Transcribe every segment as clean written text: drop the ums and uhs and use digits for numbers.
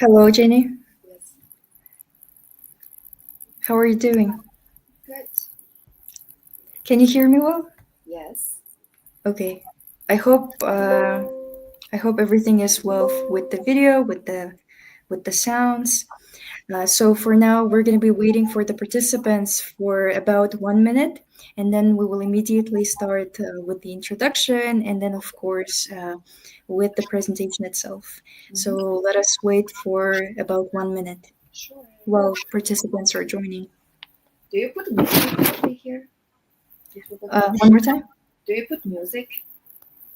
Hello, Jenny. Yes. How are you doing? Good. Can you hear me well? Yes. Okay. I hope I hope everything is well with the video, with the sounds. So for now, we're going to be waiting for the participants for about 1 minute, and then we will immediately start with the introduction, and then of course with the presentation itself. So Mm-hmm. let us wait for about 1 minute Sure. while participants are joining. Do you put music over here? If you put One music. more time. Do you put music?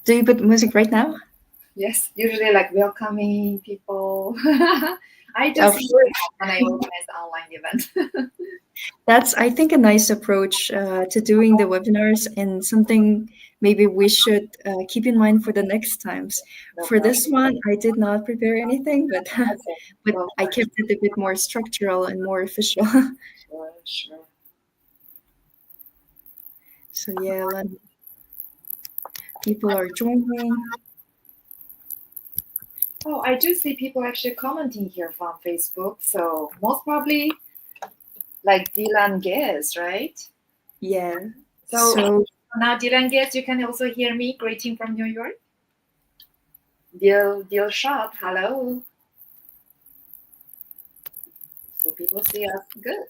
Do you put music right now? Yes. Usually like welcoming people. I Of just use course. it when I organize online event. That's, I think, a nice approach to doing the webinars, and something maybe we should keep in mind for the next times. No For problem. this one, I did not prepare anything, but Okay. but Go I for it. kept it a bit more structural and more official. Sure, sure. So yeah, a lot of people are joining. Oh, I do see people actually commenting here from Facebook. So most probably like Dylan Guess, right? Yeah. So So now Dylan Guess, you can also hear me greeting from New York. Deal shot. Hello. So people see us good.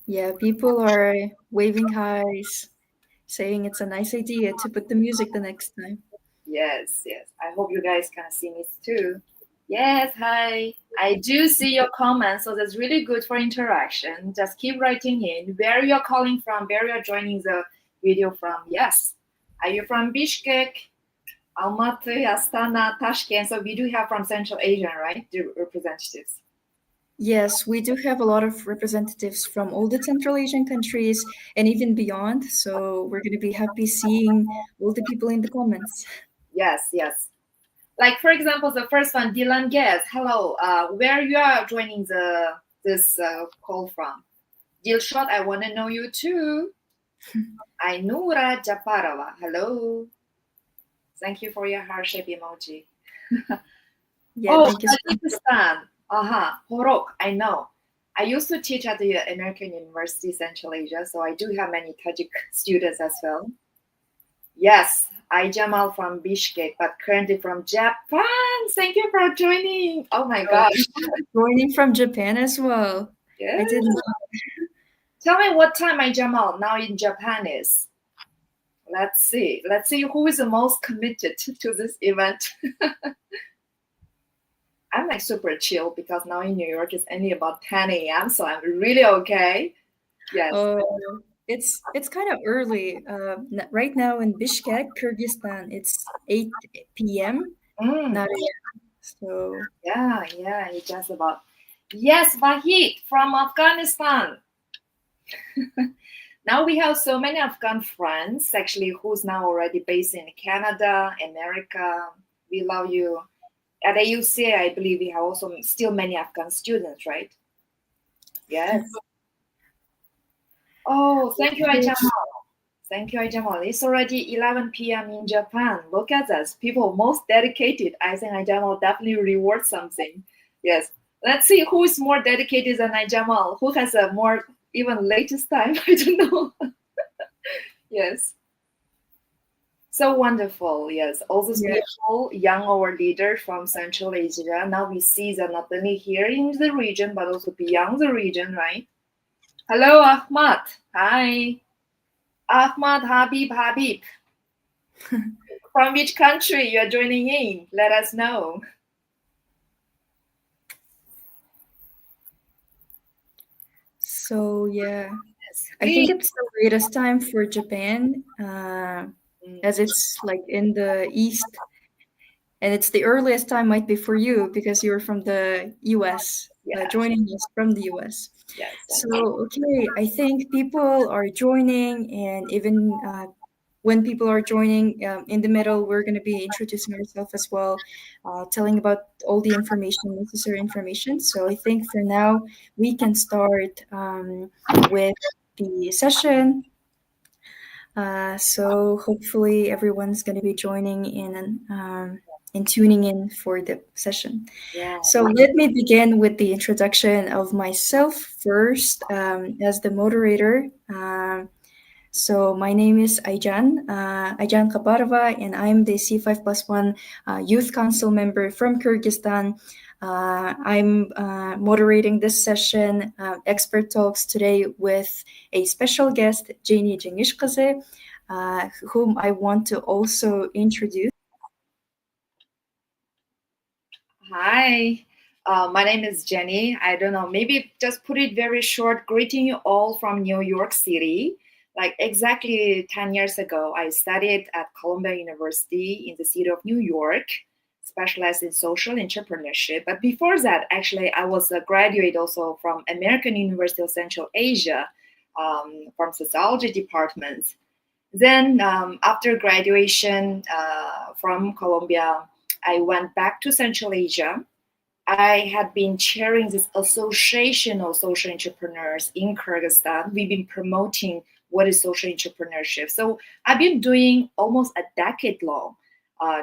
yeah, people are waving highs, saying it's a nice idea to put the music the next time. Yes, yes. I hope you guys can see me too. Yes, hi. I do see your comments, so that's really good for interaction. Just keep writing in where you're calling from, where you're joining the video from. Yes. Are you from Bishkek, Almaty, Astana, Tashkent? So we do have from Central Asia, right? The representatives. Yes, we do have a lot of representatives from all the Central Asian countries and even beyond. So we're going to be happy seeing all the people in the comments. Yes, yes. Like for example, the first one, Dylan Guess. Hello. Where you are joining this call from? Dilshot, I want to know you too. Ainura Japarova. Hello. Thank you for your heart shape emoji. Yeah, Oh, thank you so much. Tajikistan. Horok. I know. I used to teach at the American University Central Asia, so I do have many Tajik students as well. Yes, I Jamal from Bishkek, but currently from Japan. Thank you for joining. Oh my Oh, gosh. joining from Japan as well. I Yes. didn't. Tell me what time I Jamal now in Japan is. Let's see. Let's see who is the most committed to this event. I'm like super chill because now in New York it's only about 10 a.m. So I'm really okay. Yes. Oh, it's kind of early. Right now in Bishkek, Kyrgyzstan, it's 8 p.m. Mm, Not a.m. So yeah. It's just about. Yes, Vahid from Afghanistan. Now we have so many Afghan friends actually who's now already based in Canada, America. We love you. At AUCA, I believe we have also still many Afghan students, right? Yes. Oh, thank you, okay. Ajamal. Thank you, Ajamal. It's already 11 p.m. in Japan. Look at us. People most dedicated. I think Ajamal definitely reward something. Yes. Let's see who is more dedicated than Ajamal. Who has a more even latest time? I don't know. Yes. So wonderful. Yes. All these Yeah. beautiful young our leaders from Central Asia. Now we see that not only here in the region, but also beyond the region, right? Hello, Ahmad. Hi. Ahmad Habib. From which country you are joining in? Let us know. So yeah, Yes, I think please. it's the latest time for Japan, Mm, as it's like in the east, and it's the earliest time might be for you because you're from the US, yes, joining us from the US. yes. So okay, I think people are joining, and even when people are joining in the middle, we're going to be introducing ourselves as well, telling about all the information, necessary information. So I think for now we can start with the session. So hopefully everyone's going to be joining in and tuning in for the session. Yeah. So let me begin with the introduction of myself first as the moderator. So my name is Ayjan Kabarova, and I'm the C5+1 Youth Council member from Kyrgyzstan. I'm moderating this session, expert talks today with a special guest, Jenny Jenish Kyzy, whom I want to also introduce. Hi, my name is Jenny. I don't know, maybe just put it very short. Greeting you all from New York City. Like exactly 10 years ago, I studied at Columbia University in the city of New York, specialized in social entrepreneurship. But before that, actually, I was a graduate also from American University of Central Asia, from sociology department. Then, after graduation from Columbia, I went back to Central Asia. I had been chairing this association of social entrepreneurs in Kyrgyzstan. We've been promoting what is social entrepreneurship. So I've been doing almost a decade long,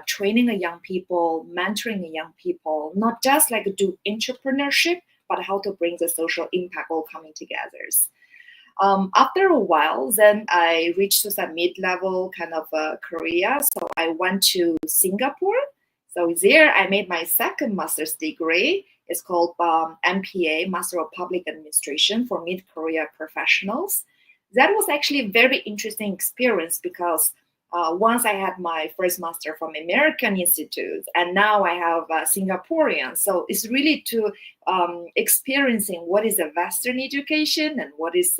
training a young people, mentoring a young people, not just like do entrepreneurship, but how to bring the social impact all coming together. After a while, then I reached to some mid-level kind of career. So I went to Singapore. So there I made my second master's degree. It's called MPA, Master of Public Administration for mid-career professionals. That was actually a very interesting experience because once I had my first master from American Institute, and now I have Singaporean. So it's really to experiencing what is a Western education and what is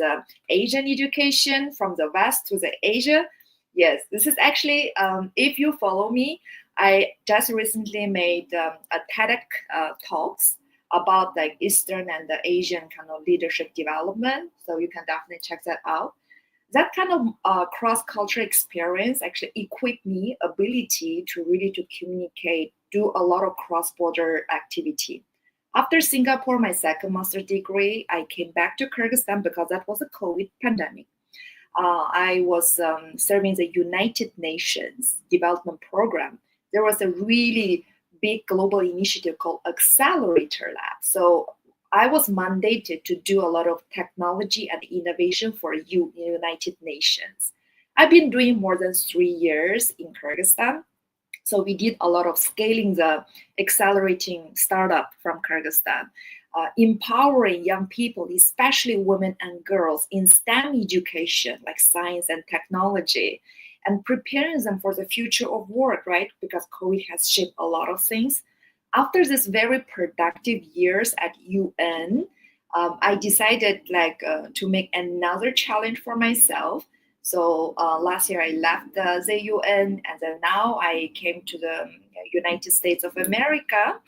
Asian education from the West to the Asia. Yes, this is actually, if you follow me, I just recently made a TEDx talks about like Eastern and the Asian kind of leadership development. So you can definitely check that out. That kind of cross-cultural experience actually equipped me ability to really to communicate, do a lot of cross-border activity. After Singapore, my second master degree, I came back to Kyrgyzstan because that was a COVID pandemic. I was serving the United Nations Development Program. There was a really big global initiative called Accelerator Lab. So I was mandated to do a lot of technology and innovation for United Nations. I've been doing more than 3 years in Kyrgyzstan. So we did a lot of scaling the accelerating startup from Kyrgyzstan, empowering young people, especially women and girls, in STEM education like science and technology, and preparing them for the future of work, right? Because COVID has shaped a lot of things. After this very productive years at UN, I decided to make another challenge for myself. So last year I left the UN, and then now I came to the United States of America.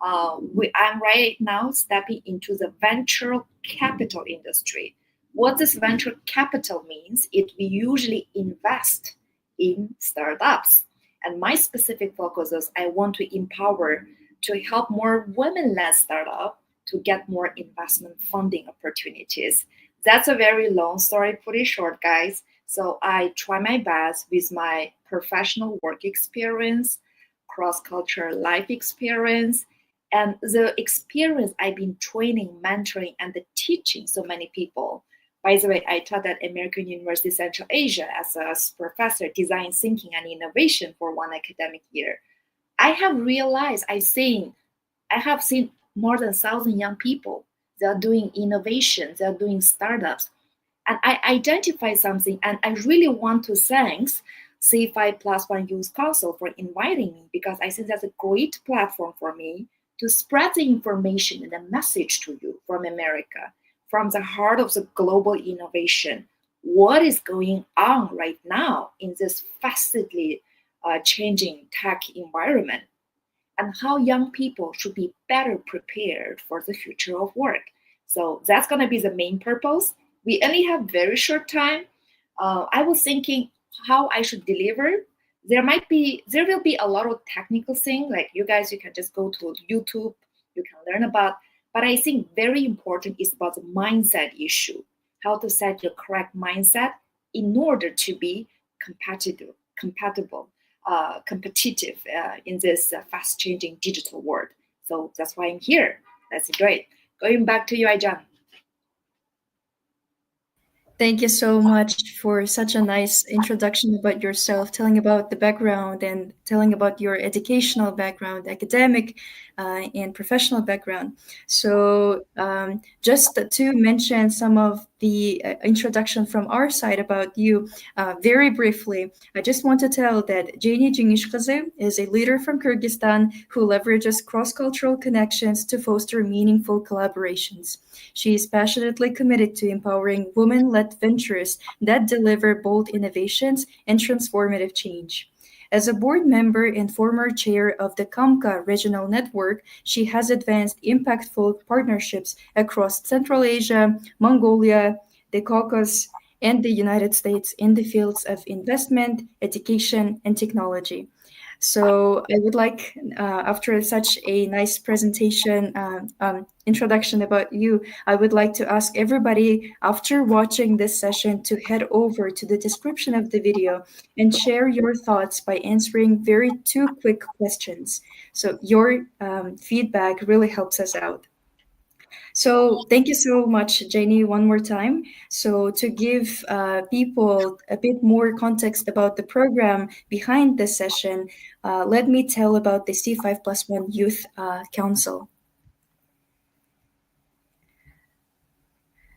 I'm right now stepping into the venture capital industry. What this venture capital means, it we usually invest in startups. And my specific focus is I want to empower to help more women-led startups to get more investment funding opportunities. That's a very long story, pretty short, guys. So I try my best with my professional work experience, cross-cultural life experience, and the experience I've been training, mentoring, and the teaching so many people. By the way, I taught at American University Central Asia as a professor, design thinking and innovation for one academic year. I have realized, I have seen more than 1,000 young people. They are doing innovation, they are doing startups. And I identify something, and I really want to thank C5+1 Youth Council for inviting me because I think that's a great platform for me to spread the information and the message to you from America, from the heart of the global innovation. What is going on right now in this fastly changing tech environment? And how young people should be better prepared for the future of work. So that's going to be the main purpose. We only have very short time. I was thinking how I should deliver. There will be a lot of technical thing. Like you guys, you can just go to YouTube, you can learn about. But I think very important is about the mindset issue. How to set your correct mindset in order to be compatible. competitive in this fast-changing digital world. So that's why I'm here. That's great. Going back to you, Aijan. Thank you so much for such a nice introduction about yourself, telling about the background and telling about your educational background, academic and professional background. So, just to mention some of the introduction from our side about you, very briefly, I just want to tell that Jenny Jenish Kyzy is a leader from Kyrgyzstan who leverages cross-cultural connections to foster meaningful collaborations. She is passionately committed to empowering women-led ventures that deliver bold innovations and transformative change. As a board member and former chair of the CAMCA Regional Network, she has advanced impactful partnerships across Central Asia, Mongolia, the Caucasus, and the United States in the fields of investment, education, and technology. So I would like, after such a nice presentation, introduction about you, I would like to ask everybody after watching this session to head over to the description of the video and share your thoughts by answering very two quick questions. So your feedback really helps us out. So thank you so much, Jenny, one more time. So to give people a bit more context about the program behind this session, let me tell about the C5+1 Youth Council.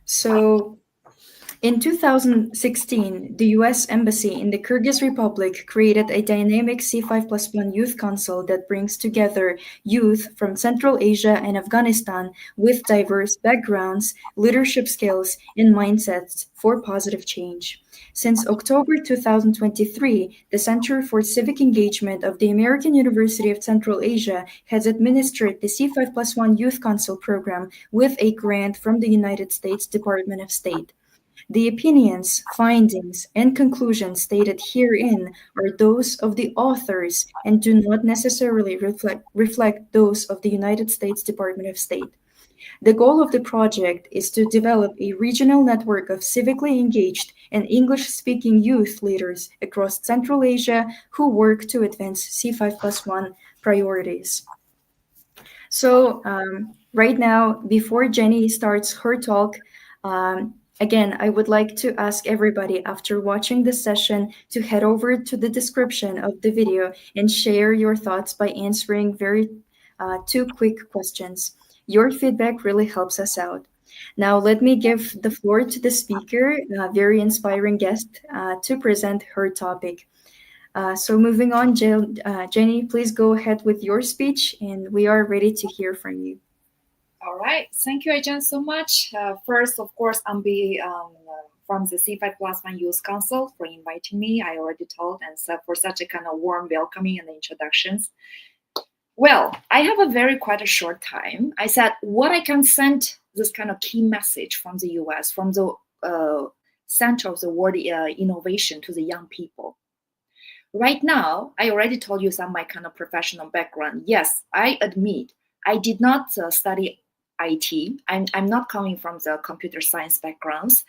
So in 2016, the US Embassy in the Kyrgyz Republic created a dynamic C5+1 Youth Council that brings together youth from Central Asia and Afghanistan with diverse backgrounds, leadership skills, and mindsets for positive change. Since October 2023, the Center for Civic Engagement of the American University of Central Asia has administered the C5+1 Youth Council program with a grant from the United States Department of State. The opinions, findings, and conclusions stated herein are those of the authors and do not necessarily reflect those of the United States Department of State. The goal of the project is to develop a regional network of civically engaged and English speaking youth leaders across Central Asia who work to advance C5+1 priorities. So, right now, before Jenny starts her talk, again, I would like to ask everybody after watching this session to head over to the description of the video and share your thoughts by answering very two quick questions. Your feedback really helps us out. Now, let me give the floor to the speaker, a very inspiring guest, to present her topic. So moving on, Jenny, please go ahead with your speech, and we are ready to hear from you. All right. Thank you, Aijan, so much. First, of course, I'm from the C5+1 Youth Council for inviting me. I already told, and so for such a kind of warm welcoming and introductions. Well, I have a very quite a short time. I said what I can send this kind of key message from the US, from the center of the world innovation to the young people. Right now, I already told you some of my kind of professional background. Yes, I admit I did not study IT. I'm not coming from the computer science backgrounds.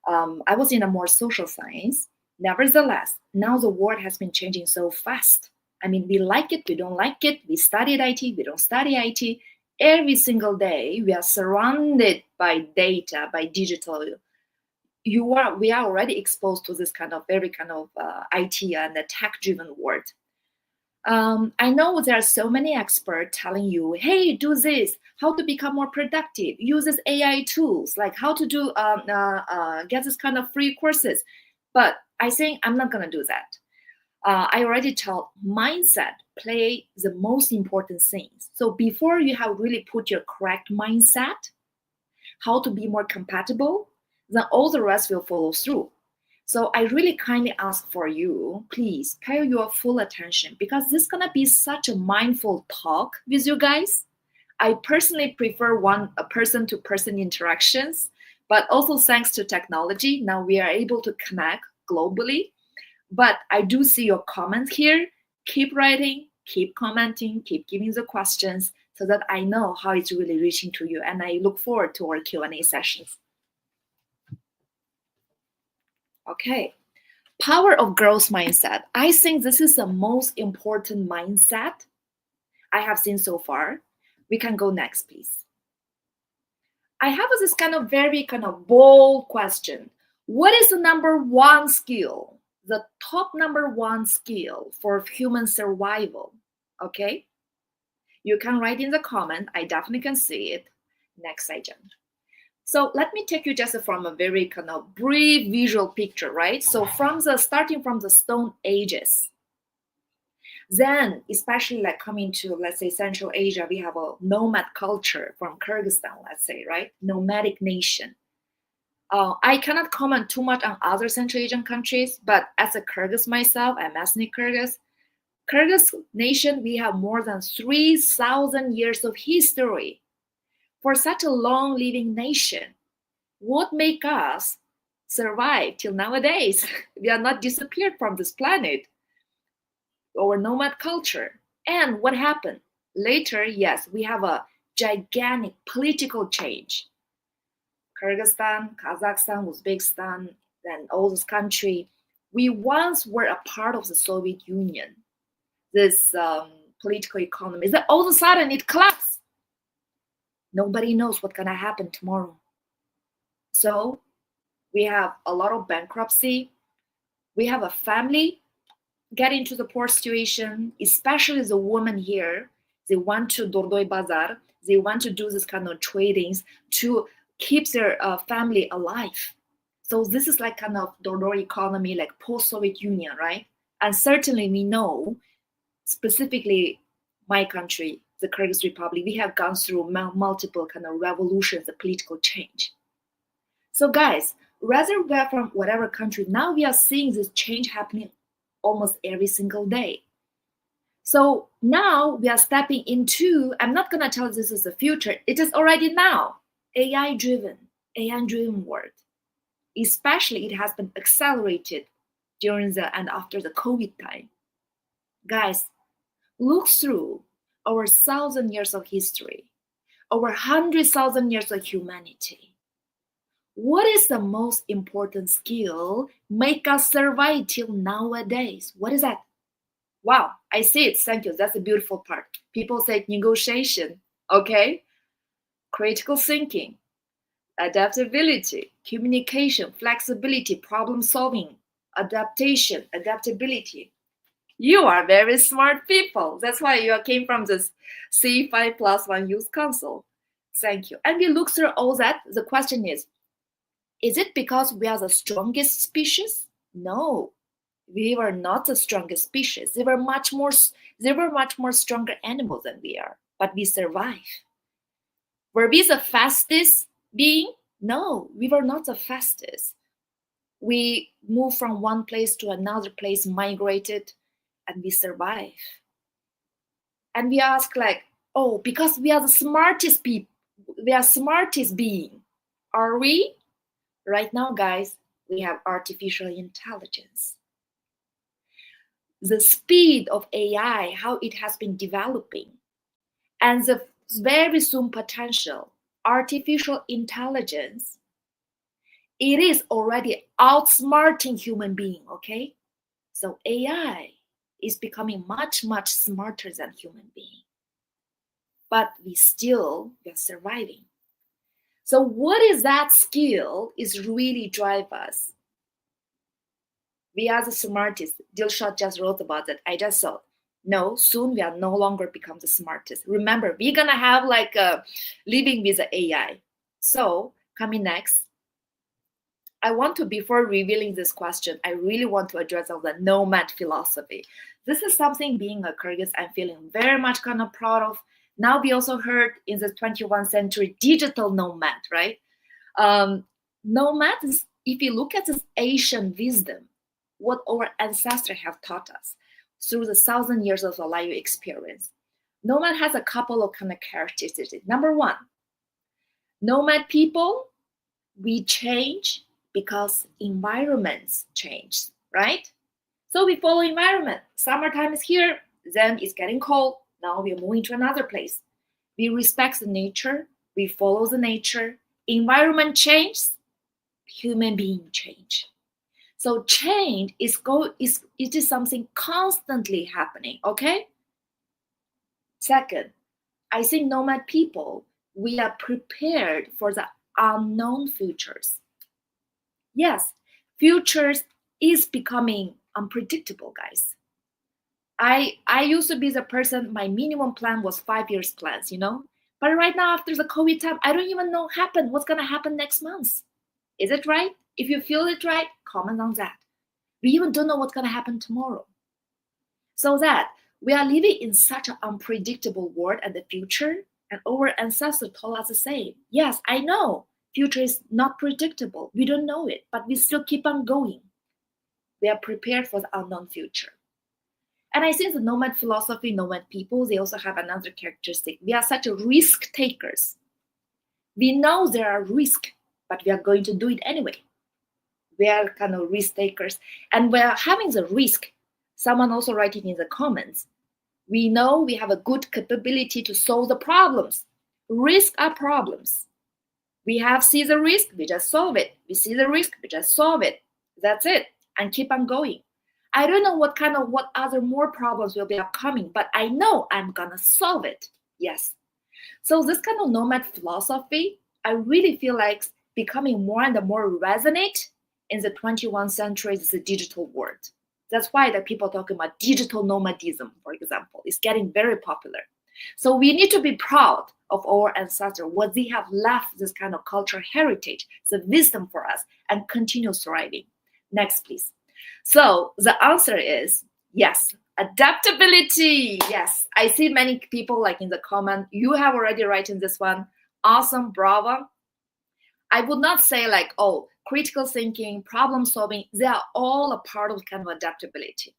I was in a more social science. Nevertheless, now the world has been changing so fast. I mean, we like it, we don't like it. We studied IT, we don't study IT. Every single day, we are surrounded by data, by digital. We are already exposed to this kind of very kind of IT and the tech-driven world. I know there are so many experts telling you, hey, do this, how to become more productive, use this AI tools, like how to do get this kind of free courses. But I think I'm not going to do that. I already told mindset play the most important things. So before you have really put your correct mindset, how to be more compatible, then all the rest will follow through. So I really kindly ask for you, please pay your full attention because this is gonna be such a mindful talk with you guys. I personally prefer person-to-person interactions, but also thanks to technology, now we are able to connect globally. But I do see your comments here. Keep writing, keep commenting, keep giving the questions so that I know how it's really reaching to you. And I look forward to our Q&A sessions. Okay. Power of growth mindset. I think this is the most important mindset I have seen so far. We can go next, please. I have this kind of very kind of bold question. What is the number one skill, the top number one skill for human survival? Okay, you can write in the comment. I definitely can see it. Next item. So let me take you just from a very kind of brief visual picture, right? So starting from the Stone Ages, then especially like coming to, let's say, Central Asia, we have a nomad culture from Kyrgyzstan, let's say, right? Nomadic nation. I cannot comment too much on other Central Asian countries, but as a Kyrgyz myself, I'm ethnic Kyrgyz. Kyrgyz nation, we have more than 3,000 years of history. For such a long living nation, what make us survive till nowadays? We are not disappeared from this planet, our nomad culture. And what happened? Later, yes, we have a gigantic political change. Kyrgyzstan, Kazakhstan, Uzbekistan, then all this country, we once were a part of the Soviet Union. This political economy, then all of a sudden it collapsed. Nobody knows what's gonna happen tomorrow. So we have a lot of bankruptcy. We have a family get into the poor situation, especially the women here. They want to Dordoy Bazar. They want to do this kind of tradings to keep their family alive. So this is like kind of Dordoy economy, like post-Soviet Union, right? And certainly we know, specifically my country, the Kyrgyz Republic, we have gone through multiple kind of revolutions, the political change. So guys, rather we are from whatever country, now we are seeing this change happening almost every single day. So now we are stepping into, I'm not going to tell this is the future, it is already now, AI-driven world. Especially it has been accelerated during the and after the COVID time. Guys, look through our 1,000 years of history, our 100,000 years of humanity. What is the most important skill make us survive till nowadays? What is that? Wow, I see it. Thank you. That's a beautiful part. People say negotiation, okay? Critical thinking, adaptability, communication, flexibility, problem solving, adaptation, adaptability. You are very smart people. That's why you came from this C5+1 Youth Council. Thank you. And we look through all that. The question is it because we are the strongest species? No, we were not the strongest species. They were much more stronger animals than we are, but we survive. Were we the fastest being? No, we were not the fastest. We moved from one place to another place, migrated, and we survive. And we ask like, oh, because we are the smartest people, we are smartest being. Are we? Right now, guys, we have artificial intelligence. The speed of AI, how it has been developing, and the very soon potential artificial intelligence, it is already outsmarting human being, okay? So AI is becoming much, much smarter than human being. But we are surviving. So what is that skill is really drive us? We are the smartest. Dilshot just wrote about it. I just saw. No, soon we are no longer become the smartest. Remember, we're gonna have like a living with the AI. So coming next, I want to, before revealing this question, I really want to address of the nomad philosophy. This is something being a Kyrgyz I'm feeling very much kind of proud of. Now we also heard in the 21st century digital nomad, right? Nomad is, if you look at this Asian wisdom, what our ancestors have taught us through the 1,000 years of life experience, nomad has a couple of kind of characteristics. Number one, nomad people, we change because environments change, right? So we follow environment. Summertime is here, then it's getting cold. Now we're moving to another place. We respect the nature. We follow the nature. Environment changes. Human being change. So change it is something constantly happening, okay? Second, I think nomad people, we are prepared for the unknown futures. Yes, futures is becoming unpredictable, guys. I used to be the person, my minimum plan was 5 years plans, you know? But right now after the COVID time, I don't even know what's gonna happen next month. Is it right? If you feel it right, comment on that. We even don't know what's gonna happen tomorrow. So that we are living in such an unpredictable world and the future, and our ancestors told us the same. Yes, I know future is not predictable. We don't know it, but we still keep on going. We are prepared for the unknown future. And I think the nomad philosophy, nomad people, they also have another characteristic. We are such a risk takers. We know there are risks, but we are going to do it anyway. We are kind of risk takers. And we are having the risk. Someone also writing in the comments. We know we have a good capability to solve the problems. Risks are problems. We have see the risk, we just solve it. We see the risk, we just solve it. That's it. And keep on going. I don't know what other more problems will be upcoming, but I know I'm gonna solve it. Yes. So this kind of nomad philosophy, I really feel like becoming more and more resonate in the 21st century, the digital world. That's why the people talking about digital nomadism, for example, is getting very popular. So we need to be proud of our ancestors, what they have left this kind of cultural heritage, the wisdom for us, and continue thriving. Next, please. So the answer is yes, adaptability. Yes, I see many people like in the comment, you have already written this one. Awesome, bravo. I would not say like, oh, critical thinking, problem solving, they are all a part of kind of adaptability.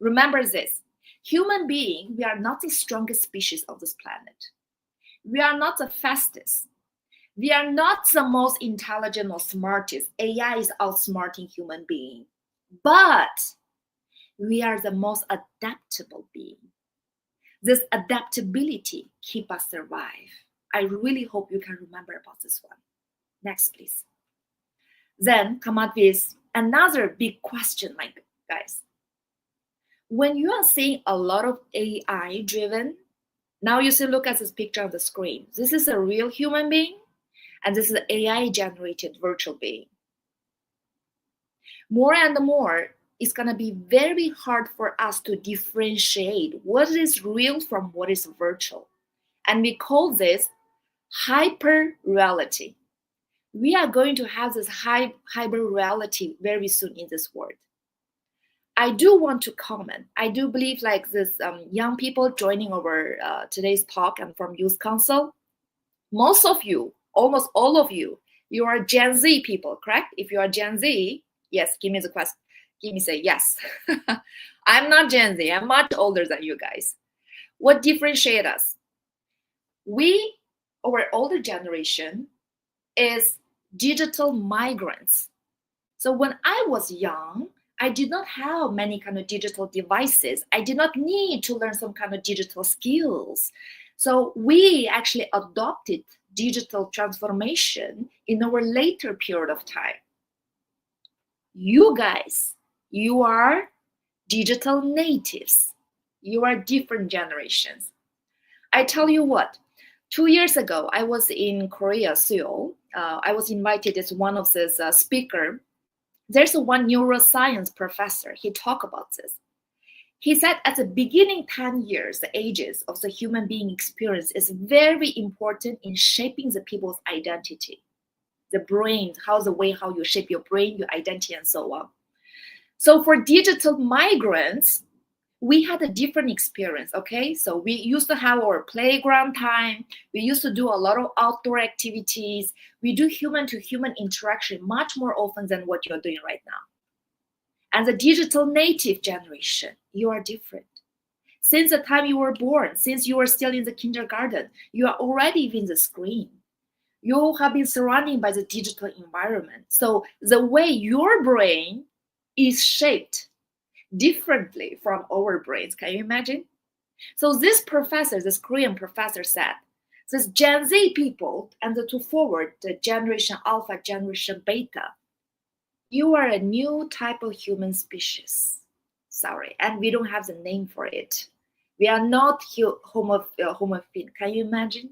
Remember this, human being, we are not the strongest species of this planet. We are not the fastest. We are not the most intelligent or smartest. AI is outsmarting human being. But we are the most adaptable being. This adaptability keep us survive. I really hope you can remember about this one. Next, please. Then come up with another big question, like guys. When you are seeing a lot of AI driven, now you see, look at this picture on the screen. This is a real human being, and this is an AI generated virtual being. More and more, it's going to be very hard for us to differentiate what is real from what is virtual. And we call this hyper reality. We are going to have this hyper reality very soon in this world. I do want to comment. I do believe like this young people joining our today's talk and from Youth Council, most of you, almost all of you, you are Gen Z people, correct? If you are Gen Z, yes, give me the question. Give me say yes. I'm not Gen Z. I'm much older than you guys. What differentiates us? We, our older generation, is digital migrants. So when I was young, I did not have many kind of digital devices. I did not need to learn some kind of digital skills. So we actually adopted digital transformation in our later period of time. You guys, you are digital natives. You are different generations. I tell you what, 2 years ago, I was in Korea, Seoul. I was invited as one of this speaker. There's one neuroscience professor. He talked about this. He said at the beginning 10 years, the ages of the human being experience is very important in shaping the people's identity. The brain, how you shape your brain, your identity, and so on. So for digital migrants, we had a different experience, okay? So we used to have our playground time. We used to do a lot of outdoor activities. We do human-to-human interaction much more often than what you're doing right now. And the digital native generation, you are different. Since the time you were born, since you were still in the kindergarten, you are already in the screen. You have been surrounded by the digital environment. So the way your brain is shaped differently from our brains. Can you imagine? So this professor, this Korean professor said, this Gen Z people and to forward the generation Alpha, generation Beta, You are a new type of human species. Sorry, and we don't have the name for it. We are not homo fin. Can you imagine?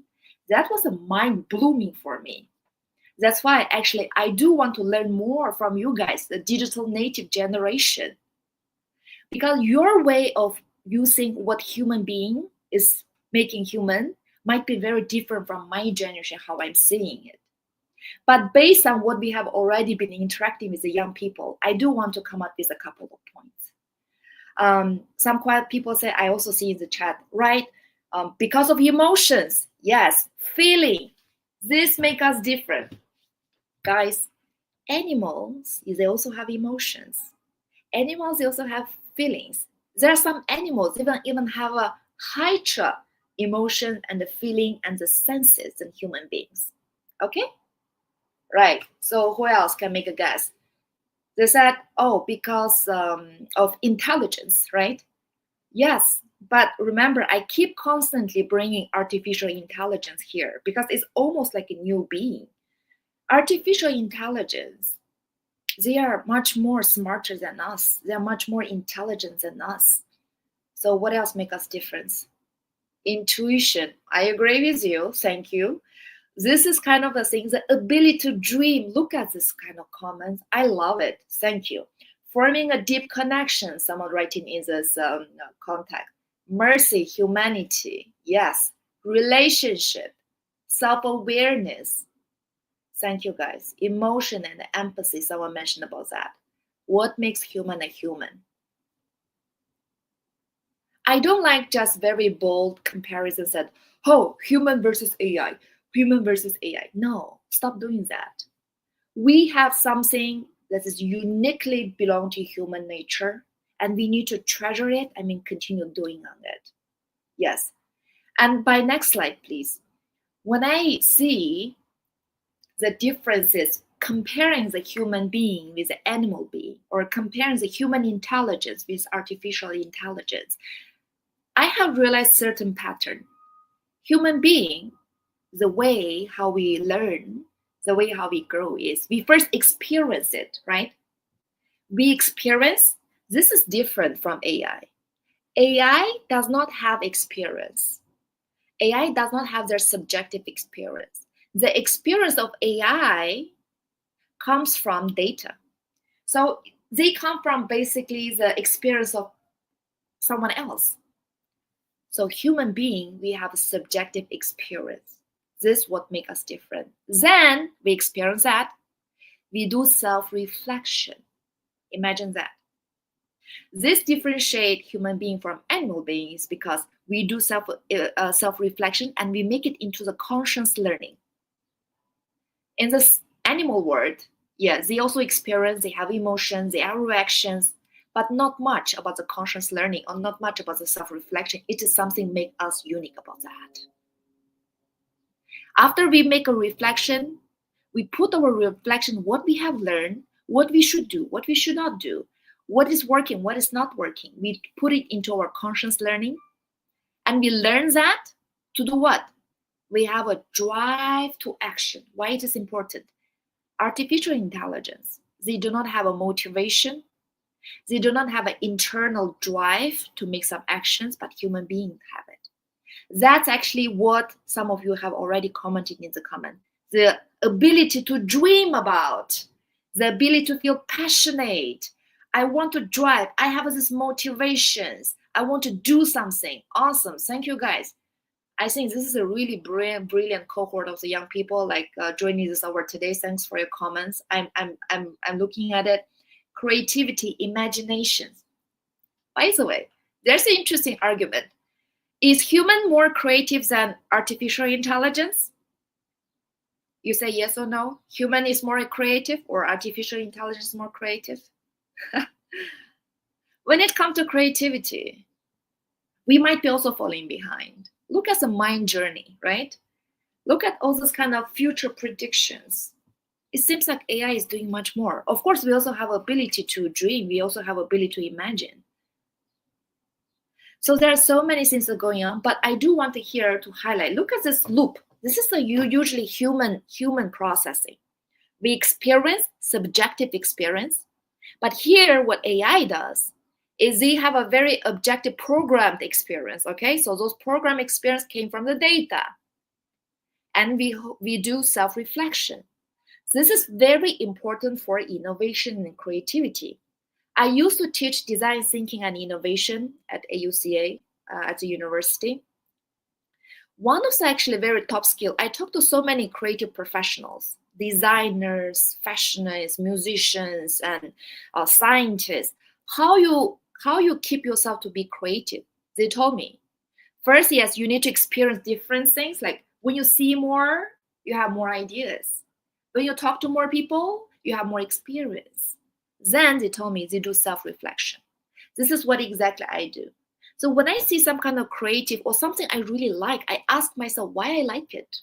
That was a mind blooming for me. That's why actually I do want to learn more from you guys, the digital native generation, because your way of using what human being is making human might be very different from my generation, how I'm seeing it. But based on what we have already been interacting with the young people, I do want to come up with a couple of points. Some quiet people say, I also see in the chat, right? Because of emotions, yes, feeling, this make us different. Guys, animals, they also have emotions. Animals, they also have feelings. There are some animals even have a higher emotion and the feeling and the senses than human beings. Okay? Right. So who else can make a guess? They said, oh, because of intelligence, right? Yes, but remember, I keep constantly bringing artificial intelligence here because it's almost like a new being. Artificial intelligence, they are much more smarter than us. They are much more intelligent than us. So what else makes us different? Intuition. I agree with you. Thank you. This is kind of the thing, the ability to dream. Look at this kind of comments. I love it. Thank you. Forming a deep connection, someone writing in this contact. Mercy, humanity. Yes. Relationship, self-awareness. Thank you, guys. Emotion and empathy, someone mentioned about that. What makes human a human? I don't like just very bold comparisons that, oh, human versus AI, human versus AI. No, stop doing that. We have something that is uniquely belong to human nature, and we need to treasure it. I mean, continue doing on it. Yes. And by next slide, please. When I see the differences comparing the human being with the animal being, or comparing the human intelligence with artificial intelligence, I have realized certain pattern. Human being, the way how we learn, the way how we grow is we first experience it, right? We experience, this is different from AI. AI does not have experience. AI does not have their subjective experience. The experience of AI comes from data. So they come from basically the experience of someone else. So human being, we have a subjective experience. This is what makes us different. Then we experience that. We do self-reflection. Imagine that. This differentiates human being from animal beings because we do self-reflection and we make it into the conscious learning. In this animal world, yeah, they also experience, they have emotions, they have reactions, but not much about the conscious learning or not much about the self-reflection. It is something make us unique about that. After we make a reflection, we put our reflection, what we have learned, what we should do, what we should not do, what is working, what is not working. We put it into our conscious learning, and we learn that to do what? We have a drive to action. Why it is important? Artificial intelligence, they do not have a motivation. They do not have an internal drive to make some actions, but human beings have it. That's actually what some of you have already commented in the comment. The ability to dream about, the ability to feel passionate. I want to drive. I have these motivations. I want to do something. Awesome. Thank you, guys. I think this is a really brilliant cohort of the young people like joining this hour today. Thanks for your comments. I'm looking at it. Creativity, imagination. By the way, there's an interesting argument. Is human more creative than artificial intelligence? You say yes or no? Human is more creative or artificial intelligence is more creative? When it comes to creativity, we might be also falling behind. Look at the mind journey, right? Look at all those kind of future predictions. It seems like AI is doing much more. Of course, we also have ability to dream. We also have ability to imagine. So there are so many things that are going on, but I do want to here to highlight, look at this loop. This is the usually human processing. We experience subjective experience. But here, what AI does is they have a very objective programmed experience, okay? So those programmed experience came from the data. And we do self-reflection. This is very important for innovation and creativity. I used to teach design thinking and innovation at AUCA, at the university. One of the actually very top skill, I talked to so many creative professionals, designers, fashionists, musicians, and scientists. How you keep yourself to be creative? They told me, first, yes, you need to experience different things. Like when you see more, you have more ideas. When you talk to more people, you have more experience. Then they told me they do self-reflection. This is what exactly I do. So when I see some kind of creative or something I really like, I ask myself why I like it.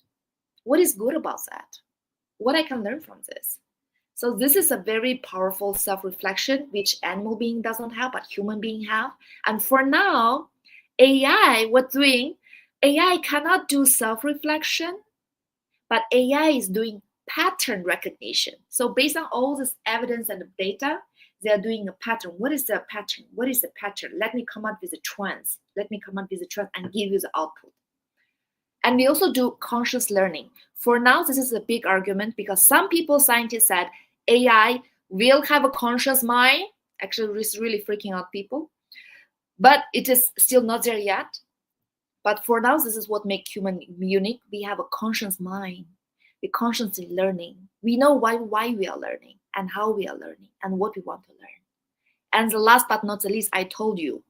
What is good about that? What I can learn from this? So this is a very powerful self-reflection, which animal being doesn't have, but human being have. And for now, AI, what's doing? AI cannot do self-reflection, but AI is doing pattern recognition. So based on all this evidence and the data, they are doing a pattern. What is the pattern? What is the pattern? Let me come up with a trends. Let me come up with a trend and give you the output. And we also do conscious learning. For now, this is a big argument because some people, scientists said AI will have a conscious mind. Actually, it's really freaking out people. But it is still not there yet. But for now, this is what makes human unique. We have a conscious mind. We're consciously learning. We know why we are learning and how we are learning and what we want to learn. And the last but not the least, I told you,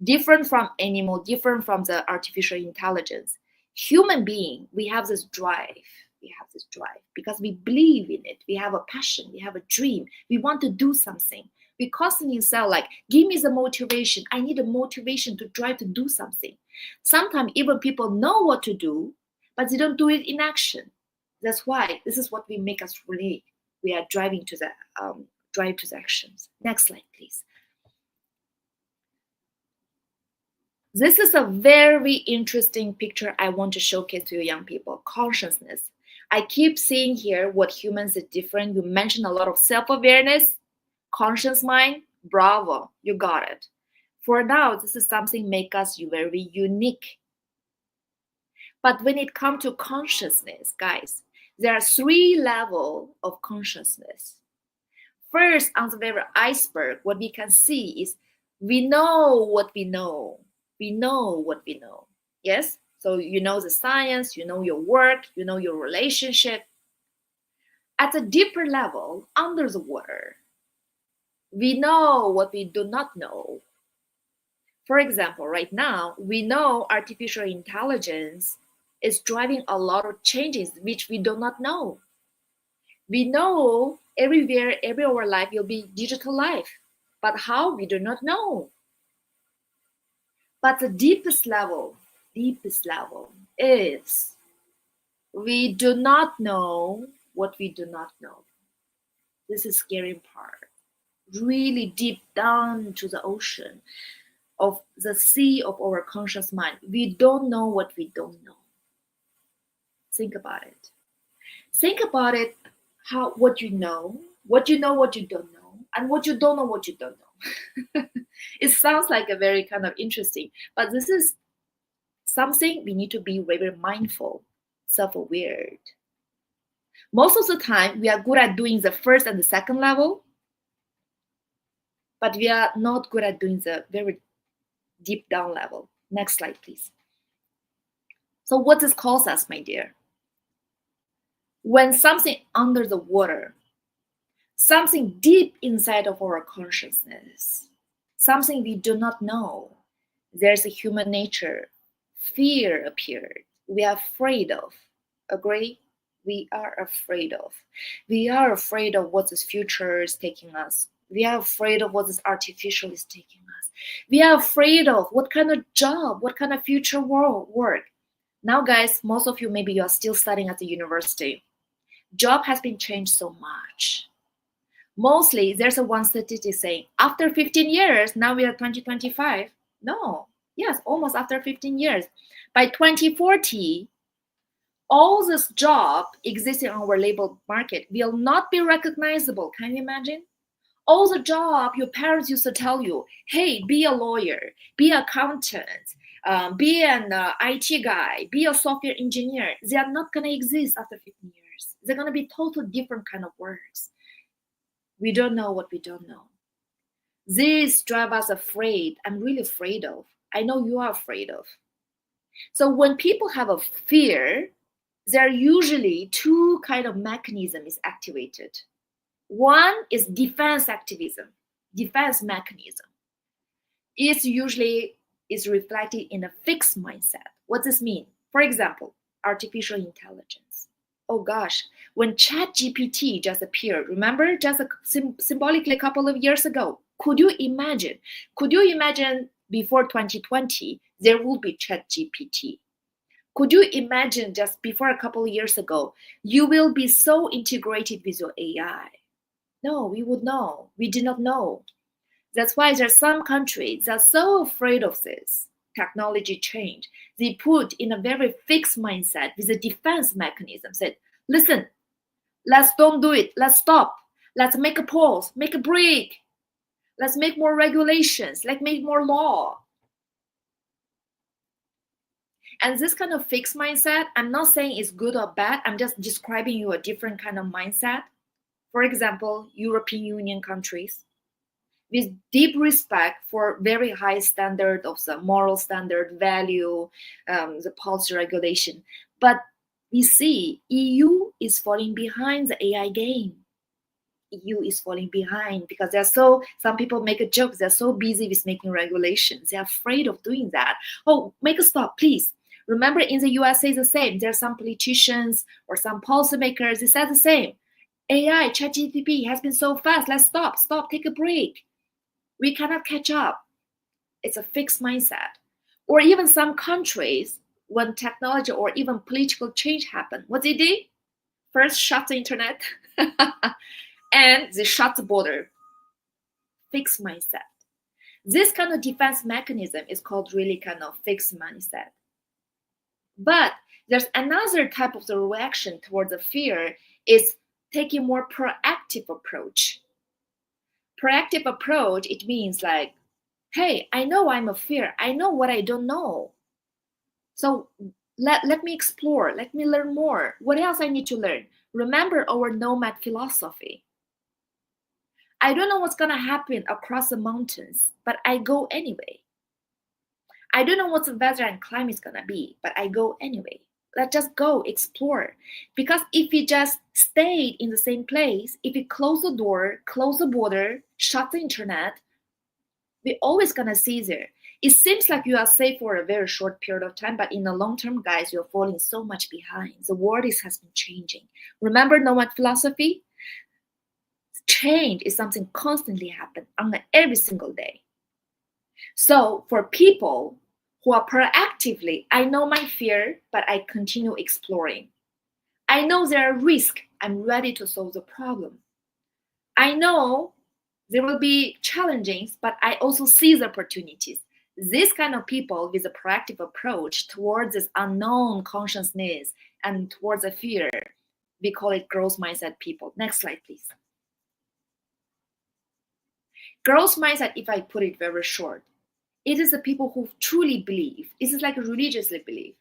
different from animal, different from the artificial intelligence, human being, we have this drive. We have this drive because we believe in it. We have a passion. We have a dream. We want to do something. We constantly say, like, give me the motivation. I need a motivation to drive to do something. Sometimes even people know what to do, but they don't do it in action. That's why this is what we make us really. We are driving to the drive to the actions. Next slide, please. This is a very interesting picture I want to showcase to you young people. Consciousness. I keep seeing here what humans are different. You mentioned a lot of self-awareness, conscious mind. Bravo, you got it. For now, this is something make us very unique. But when it comes to consciousness, guys, there are 3 levels of consciousness. First, on the very iceberg, what we can see is we know what we know. We know what we know. Yes? So you know the science, you know your work, you know your relationship. At a deeper level, under the water, we know what we do not know. For example, right now, we know artificial intelligence is driving a lot of changes which we do not know. We know everywhere, every our life will be digital life, but how we do not know. But the deepest level is we do not know what we do not know. This is scary part. Really deep down to the ocean of the sea of our conscious mind. We don't know what we don't know. Think about it. Think about it, how what you know, what you don't know, and what you don't know, what you don't know. It sounds like a very kind of interesting, but this is something we need to be very mindful, self-aware. Most of the time, we are good at doing the first and the second level, but we are not good at doing the very deep down level. Next slide, please. So what this calls us, my dear? When something under the water, something deep inside of our consciousness, something we do not know, there's a human nature. Fear appeared. We are afraid of. Agree? We are afraid of. We are afraid of what this future is taking us. We are afraid of what this artificial is taking us. We are afraid of what kind of job, what kind of future work. Now, guys, most of you, maybe you are still studying at the university. Job has been changed so much. Mostly, there's a one statistic saying, after 15 years, now we are 2025. No, yes, almost after 15 years. By 2040, all this job existing on our labor market will not be recognizable. Can you imagine? All the job your parents used to tell you, hey, be a lawyer, be an accountant, be an IT guy, be a software engineer, they are not going to exist after 15 years. They're going to be totally different kind of works. We don't know what we don't know. This drives us afraid. I'm really afraid of. I know you are afraid of. So when people have a fear, there are usually two kind of mechanisms activated. One is defense activism, defense mechanism. It usually is reflected in a fixed mindset. What does this mean? For example, artificial intelligence. Oh gosh, when ChatGPT just appeared, remember, just symbolically a couple of years ago, could you imagine before 2020, there will be ChatGPT? Could you imagine just before a couple of years ago, you will be so integrated with your AI? No, we would know. We did not know. That's why there's some countries that are so afraid of this technology change. They put in a very fixed mindset with a defense mechanism. Said, listen, let's don't do it. Let's stop. Let's make a pause, make a break. Let's make more regulations. Let's make more law. And this kind of fixed mindset, I'm not saying it's good or bad. I'm just describing you a different kind of mindset. For example, European Union countries, with deep respect for very high standard of the moral standard, value, the policy regulation. But we see EU is falling behind the AI game. EU is falling behind because some people make a joke, they're so busy with making regulations. They're afraid of doing that. Oh, make a stop, please. Remember in the USA, it's the same. There are some politicians or some policymakers, they said the same. AI, ChatGPT has been so fast. Let's stop, take a break. We cannot catch up. It's a fixed mindset. Or even some countries, when technology or even political change happen, what they did? First, shut the internet, and they shut the border. Fixed mindset. This kind of defense mechanism is called really kind of fixed mindset. But there's another type of the reaction towards the fear is taking more proactive approach. Proactive approach, it means like, hey, I know I'm a fear. I know what I don't know. So let me explore. Let me learn more. What else I need to learn? Remember our nomad philosophy. I don't know what's going to happen across the mountains, but I go anyway. I don't know what the weather and climate is going to be, but I go anyway. Let's just go explore. Because if we just stayed in the same place, if we close the door, close the border, shut the internet, we're always going to see there. It seems like you are safe for a very short period of time, but in the long term, guys, you're falling so much behind. The world has been changing. Remember nomad philosophy? Change is something constantly happen on every single day. So for people who are proactively, I know my fear, but I continue exploring. I know there are risks. I'm ready to solve the problem. I know there will be challenges, but I also see the opportunities. This kind of people with a proactive approach towards this unknown consciousness and towards a fear, we call it growth mindset people. Next slide, please. Growth mindset, if I put it very short, it is the people who truly believe. This is like religiously believe.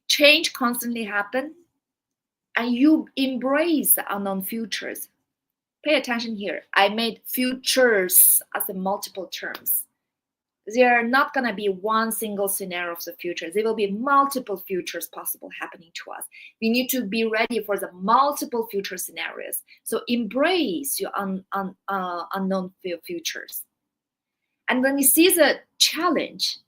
Change constantly happen, and you embrace the unknown futures. Pay attention here. I made futures as a multiple terms. There are not going to be one single scenario of the future. There will be multiple futures possible happening to us. We need to be ready for the multiple future scenarios. So embrace your unknown futures. And when we see the challenge,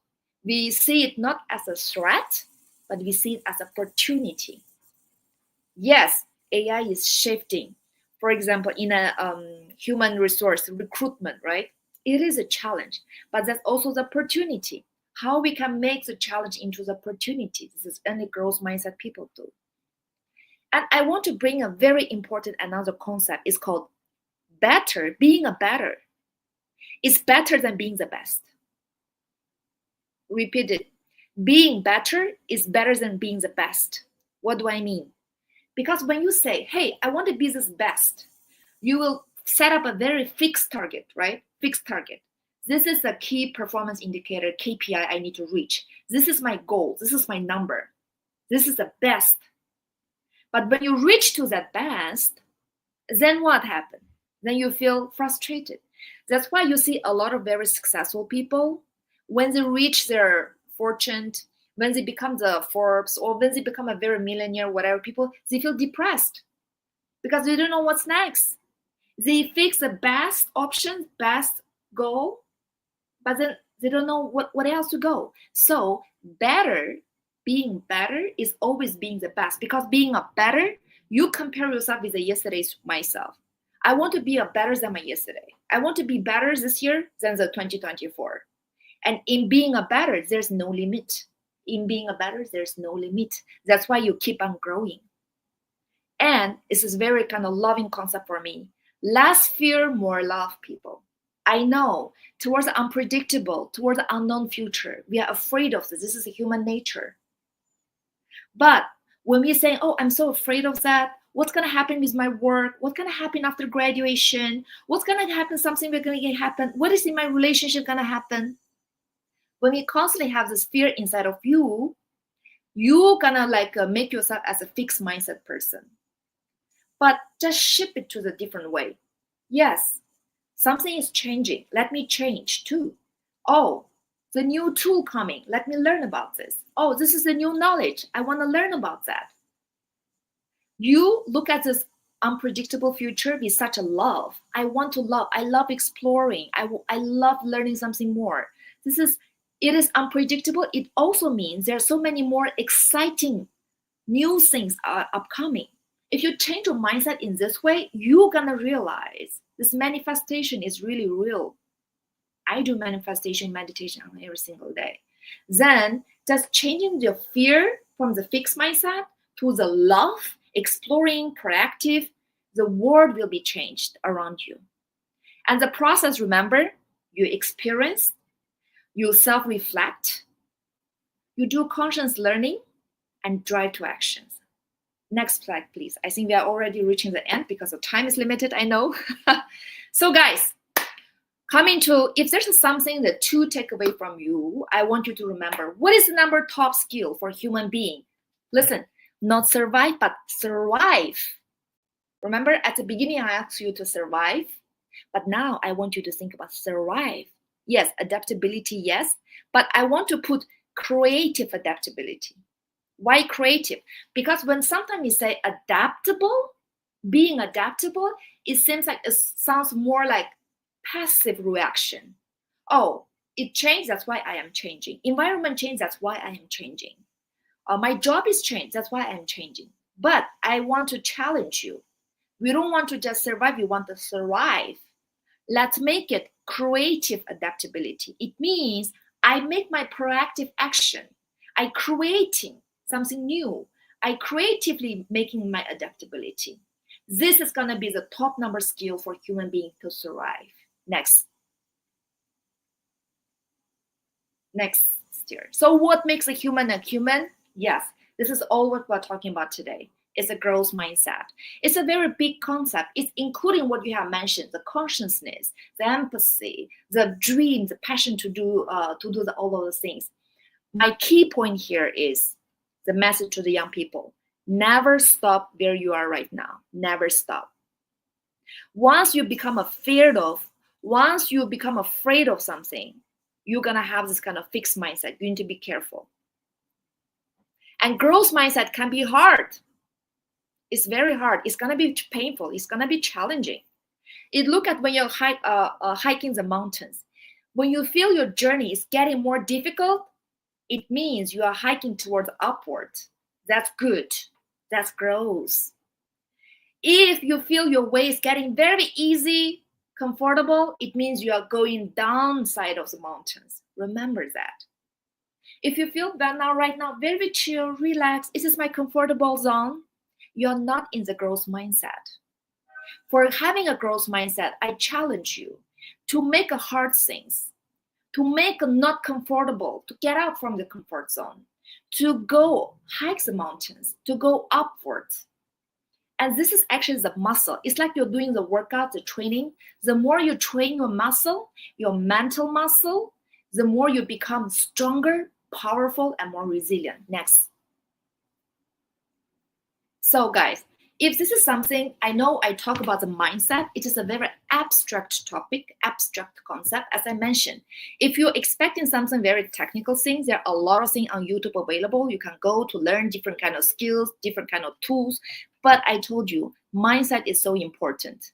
we see it not as a threat, but we see it as an opportunity. Yes, AI is shifting. For example, in a human resource recruitment, right? It is a challenge, but that's also the opportunity. How we can make the challenge into the opportunity. This is only growth mindset people do. And I want to bring a very important another concept. It's called better, being a better. It's better than being the best. Repeat it. Being better is better than being the best. What do I mean? Because when you say, hey, I want to be this best, you will set up a very fixed target, right? Fixed target. This is the key performance indicator, KPI I need to reach. This is my goal. This is my number. This is the best. But when you reach to that best, then what happens? Then you feel frustrated. That's why you see a lot of very successful people, when they reach their fortune, when they become the Forbes, or when they become a very millionaire, whatever, people, they feel depressed because they don't know what's next. They fix the best option, best goal, but then they don't know what else to go. So being better is always being the best, because being a better, you compare yourself with the yesterday's myself. I want to be a better than my yesterday. I want to be better this year than the 2024. And in being a better, there's no limit. In being a better, there's no limit. That's why you keep on growing. And this is very kind of loving concept for me. Less fear, more love, people. I know towards the unpredictable, towards the unknown future, we are afraid of this. This is a human nature. But when we say, oh, I'm so afraid of that, what's going to happen with my work? What's going to happen after graduation? What's going to happen? Something is going to happen. What is in my relationship going to happen? When we constantly have this fear inside of you, you're going to make yourself as a fixed mindset person. But just shift it to the different way. Yes, something is changing. Let me change too. Oh, the new tool coming. Let me learn about this. Oh, this is the new knowledge. I want to learn about that. You look at this unpredictable future with such a love. I want to love. I love exploring. I love learning something more. It is unpredictable. It also means there are so many more exciting new things are upcoming. If you change your mindset in this way, you're going to realize this manifestation is really real. I do manifestation meditation on every single day. Then just changing the fear from the fixed mindset to the love, exploring, proactive, the world will be changed around you. And the process, remember, you experience, you self-reflect, you do conscious learning, and drive to actions. Next slide, please. I think we are already reaching the end because the time is limited, I know. So guys, coming to, if there's something that to take away from you, I want you to remember, what is the number top skill for human being? Listen, not survive, but thrive. Remember, at the beginning, I asked you to survive, but now I want you to think about thrive. Yes, adaptability, yes, but I want to put creative adaptability. Why creative? Because when sometimes you say adaptable, being adaptable, it seems like it sounds more like passive reaction. Oh, it changed, that's why I am changing. Environment changed, that's why I am changing. My job is changed, that's why I am changing. But I want to challenge you. We don't want to just survive, we want to thrive. Let's make it creative adaptability. It means I make my proactive action. I creating something new. I creatively making my adaptability. This is going to be the top number skill for human being to survive. Next steer. So what makes a human a human? Yes, this is all what we're talking about today. It's a growth mindset. It's a very big concept. It's including what you have mentioned, the consciousness, the empathy, the dream, the passion to do all of those things. My key point here is the message to the young people. Never stop where you are right now. Never stop. Once you become afraid of something, you're going to have this kind of fixed mindset. You need to be careful. And growth mindset can be hard. It's very hard. It's going to be painful. It's going to be challenging. Look at when you're hiking the mountains. When you feel your journey is getting more difficult, it means you are hiking towards upward. That's good. That's growth. If you feel your way is getting very easy, comfortable, it means you are going downside of the mountains. Remember that. If you feel that now, right now, very chill, relaxed, this is my comfortable zone, you're not in the growth mindset. For having a growth mindset, I challenge you to make a hard things, to make not comfortable, to get out from the comfort zone, to go hike the mountains, to go upwards. And this is actually the muscle. It's like you're doing the workout, the training. The more you train your muscle, your mental muscle, the more you become stronger, powerful, and more resilient. Next. So guys, if this is something, I know I talk about the mindset, it is a very abstract topic, abstract concept, as I mentioned. If you're expecting something very technical things, there are a lot of things on YouTube available. You can go to learn different kind of skills, different kind of tools. But I told you, mindset is so important.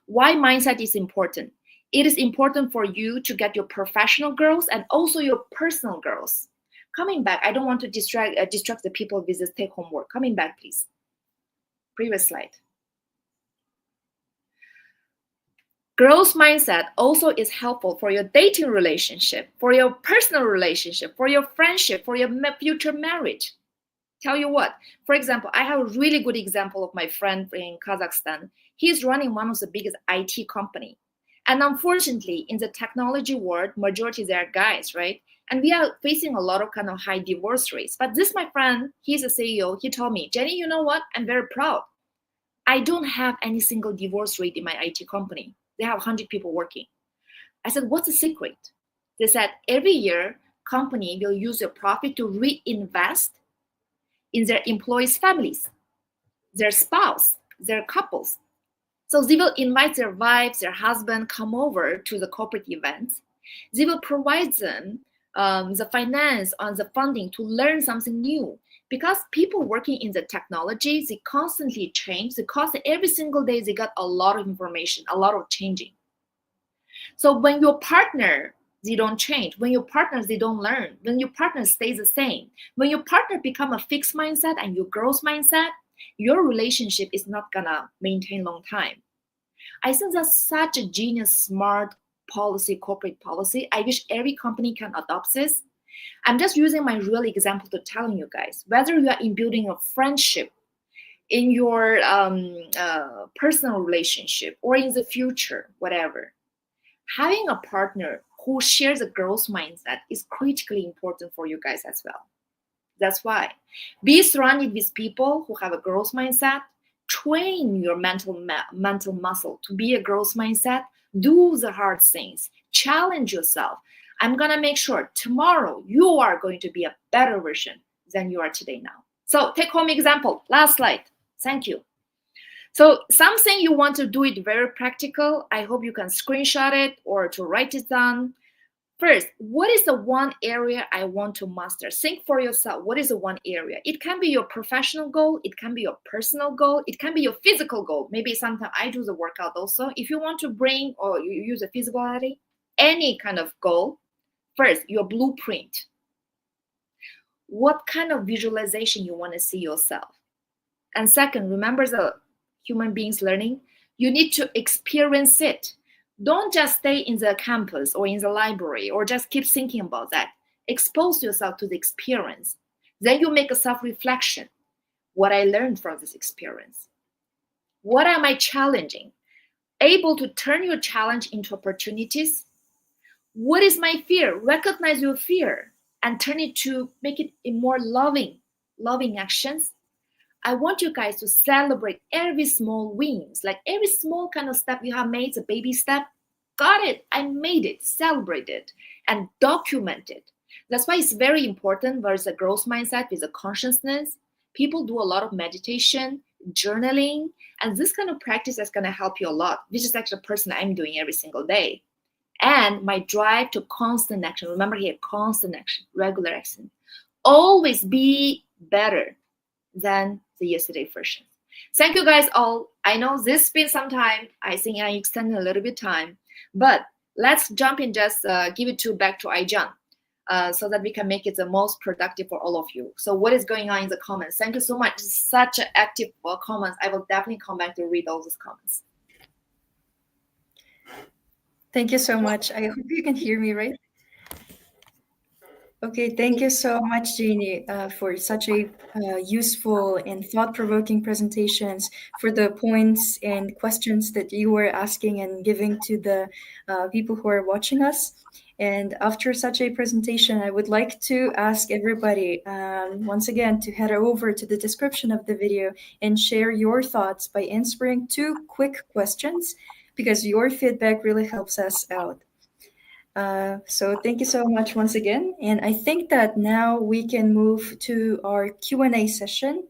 Why mindset is important? It is important for you to get your professional growth and also your personal growth. Coming back, I don't want to distract the people with this take-home work. Coming back, please. Previous slide. Growth mindset also is helpful for your dating relationship, for your personal relationship, for your friendship, for your future marriage. Tell you what, for example, I have a really good example of my friend in Kazakhstan. He's running one of the biggest IT company. And unfortunately, in the technology world, majority they are guys, right? And we are facing a lot of kind of high divorce rates. But this, my friend, he's a CEO. He told me, Jenny, you know what? I'm very proud. I don't have any single divorce rate in my IT company. They have 100 people working. I said, what's the secret? They said, every year, company will use their profit to reinvest in their employees' families, their spouse, their couples. So they will invite their wives, their husband, come over to the corporate events. They will provide them the finance and the funding to learn something new. Because people working in the technology, they constantly change. Every single day, they got a lot of information, a lot of changing. So when your partner, they don't change. When your partners, they don't learn. When your partner stays the same. When your partner become a fixed mindset and your growth mindset, your relationship is not gonna maintain long time. I think that's such a genius, smart policy, corporate policy. I wish every company can adopt this. I'm just using my real example to tell you guys, whether you are in building a friendship, in your personal relationship, or in the future, whatever, having a partner who shares a growth mindset is critically important for you guys as well. That's why be surrounded with people who have a growth mindset. Train your mental muscle to be a growth mindset. Do the hard things. Challenge yourself. I'm going to make sure tomorrow you are going to be a better version than you are today now. So take home example. Last slide. Thank you. So something you want to do it very practical. I hope you can screenshot it or to write it down. First, what is the one area I want to master? Think for yourself, what is the one area? It can be your professional goal. It can be your personal goal. It can be your physical goal. Maybe sometimes I do the workout also. If you want to bring or you use a physicality, any kind of goal, first, your blueprint. What kind of visualization you want to see yourself? And second, remember the human beings learning. You need to experience it. Don't just stay in the campus or in the library or just keep thinking about that. Expose yourself to the experience. Then you make a self-reflection. What I learned from this experience. What am I challenging? Able to turn your challenge into opportunities. What is my fear? Recognize your fear and turn it to make it a more loving actions. I want you guys to celebrate every small wins, like every small kind of step you have made, a baby step. Got it, I made it, celebrate it, and document it. That's why it's very important versus a growth mindset with a consciousness. People do a lot of meditation, journaling, and this kind of practice is going to help you a lot, which is actually a person I'm doing every single day. And my drive to constant action. Remember here, constant action, regular action. Always be better than the yesterday version. Thank you guys all. I know this has been some time. I think I extended a little bit time, but let's jump in, just give it back to Aijan so that we can make it the most productive for all of you. So what is going on in the comments? Thank you so much. Such an active comments. I will definitely come back to read all those comments. Thank you so much. I hope you can hear me, right? Okay, thank you so much, Jenny, for such a useful and thought-provoking presentations, for the points and questions that you were asking and giving to the people who are watching us. And after such a presentation, I would like to ask everybody once again to head over to the description of the video and share your thoughts by answering 2 quick questions, because your feedback really helps us out. So thank you so much once again. And I think that now we can move to our Q&A session.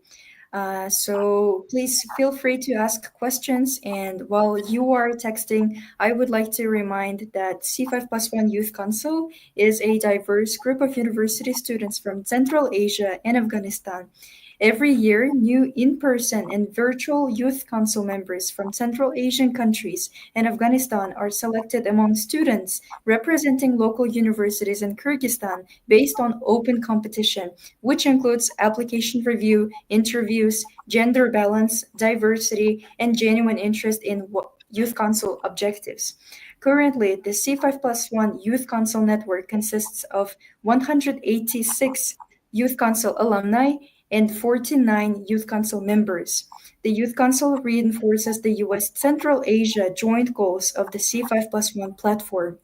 So please feel free to ask questions. And while you are texting, I would like to remind that C5+1 Youth Council is a diverse group of university students from Central Asia and Afghanistan. Every year, new in-person and virtual youth council members from Central Asian countries and Afghanistan are selected among students representing local universities in Kyrgyzstan based on open competition, which includes application review, interviews, gender balance, diversity, and genuine interest in youth council objectives. Currently, the C5+1 Youth Council Network consists of 186 Youth Council alumni and 49 Youth Council members. The Youth Council reinforces the U.S. Central Asia joint goals of the C5+1 platform.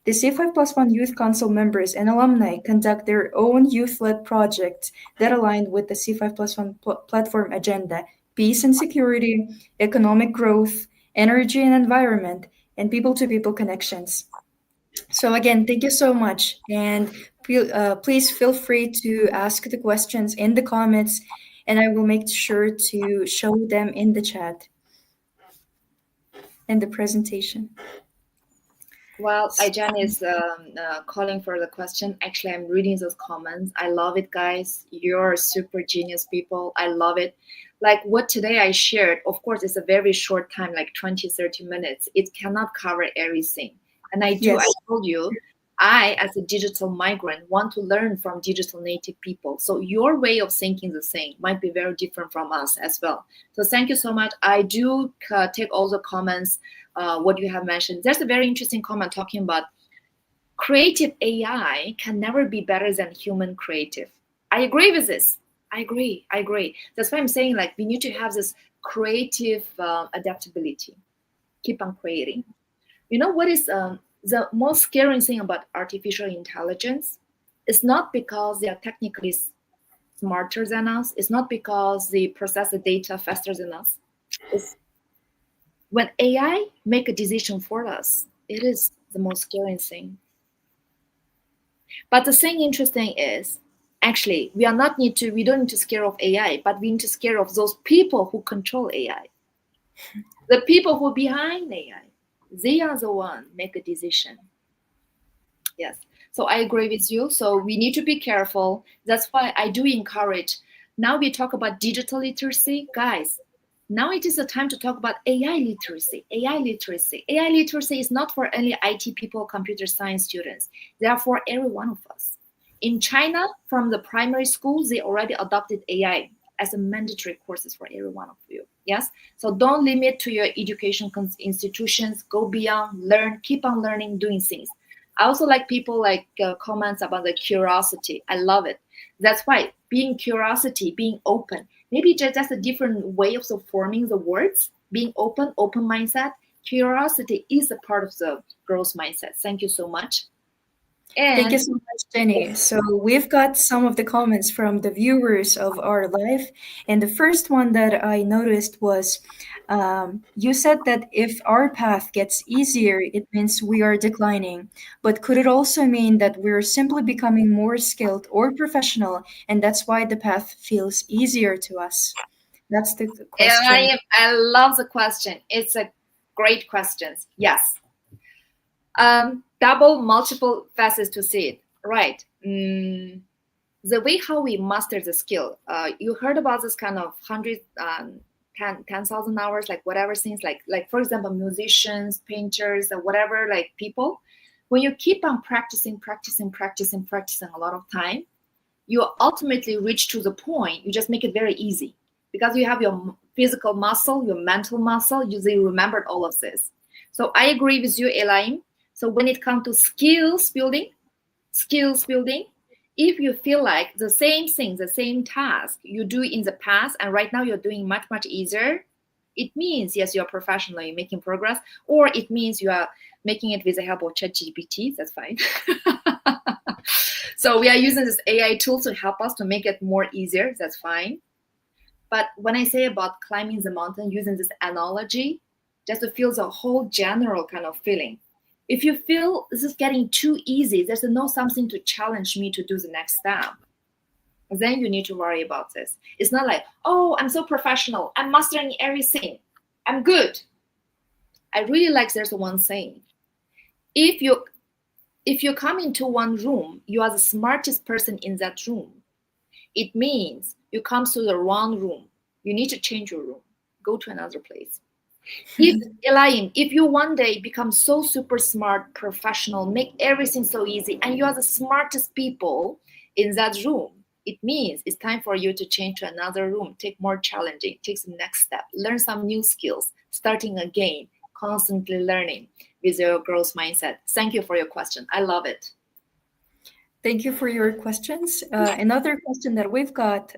The C5+1 Youth Council members and alumni conduct their own youth-led projects that align with the C5+1 platform agenda: peace and security, economic growth, energy and environment, and people-to-people connections. So again, thank you so much, and please feel free to ask the questions in the comments, and I will make sure to show them in the chat in the presentation. Well, Jan is calling for the question. Actually, I'm reading those comments. I love it, guys. You're super genius people. I love it. Like what today I shared, of course, it's a very short time, like 20, 30 minutes. It cannot cover everything. And I Yes. told you, I, as a digital migrant, want to learn from digital native people. So your way of thinking the same might be very different from us as well. So thank you so much. I do take all the comments, what you have mentioned. There's a very interesting comment talking about creative AI can never be better than human creative. I agree with this. I agree. That's why I'm saying, like, we need to have this creative adaptability. Keep on creating. You know what is the most scary thing about artificial intelligence? It's not because they are technically smarter than us. It's not because they process the data faster than us. It's when AI make a decision for us, it is the most scary thing. But the thing interesting is, actually, we don't need to scare of AI, but we need to scare of those people who control AI. The people who are behind AI. They are the one make a decision. Yes. So I agree with you. So we need to be careful. That's why I do encourage. Now we talk about digital literacy. Guys, now it is the time to talk about AI literacy. AI literacy is not for only IT people, computer science students. They are for every one of us. In China, from the primary schools, they already adopted AI as a mandatory courses for every one of you. Yes. So don't limit to your education institutions. Go beyond, learn, keep on learning, doing things. I also like people like comments about the curiosity. I love it. That's why being curiosity, being open, maybe just a different way of forming the words, being open mindset. Curiosity is a part of the growth mindset. Thank you so much. And thank you so much, Jenny. So we've got some of the comments from the viewers of our live. And the first one that I noticed was, you said that if our path gets easier, it means we are declining. But could it also mean that we're simply becoming more skilled or professional, and that's why the path feels easier to us? That's the question. I love the question. It's a great question. Yes. Double, multiple facets to see it. Right. The way how we master the skill. You heard about this kind of 10,000 hours, like whatever things, like for example, musicians, painters, or whatever, like people. When you keep on practicing a lot of time, you ultimately reach to the point, you just make it very easy. Because you have your physical muscle, your mental muscle, you remembered all of this. So I agree with you, Elaine. So when it comes to skills building, if you feel like the same thing, the same task you do in the past, and right now you're doing much easier, it means, yes, you're professional, you're making progress, or it means you are making it with the help of ChatGPT. That's fine. So we are using this AI tool to help us to make it more easier. That's fine. But when I say about climbing the mountain, using this analogy, just to feel the whole general kind of feeling. If you feel this is getting too easy, there's no something to challenge me to do the next step, then you need to worry about this. It's not like, oh, I'm so professional, I'm mastering everything, I'm good. I really like there's one saying. If you come into one room, you are the smartest person in that room. It means you come to the wrong room. You need to change your room. Go to another place. If Elaine, if you one day become so super smart, professional, make everything so easy, and you are the smartest people in that room, it means it's time for you to change to another room, take more challenging, take the next step, learn some new skills, starting again, constantly learning with your growth mindset. Thank you for your question. I love it. Thank you for your questions. Another question that we've got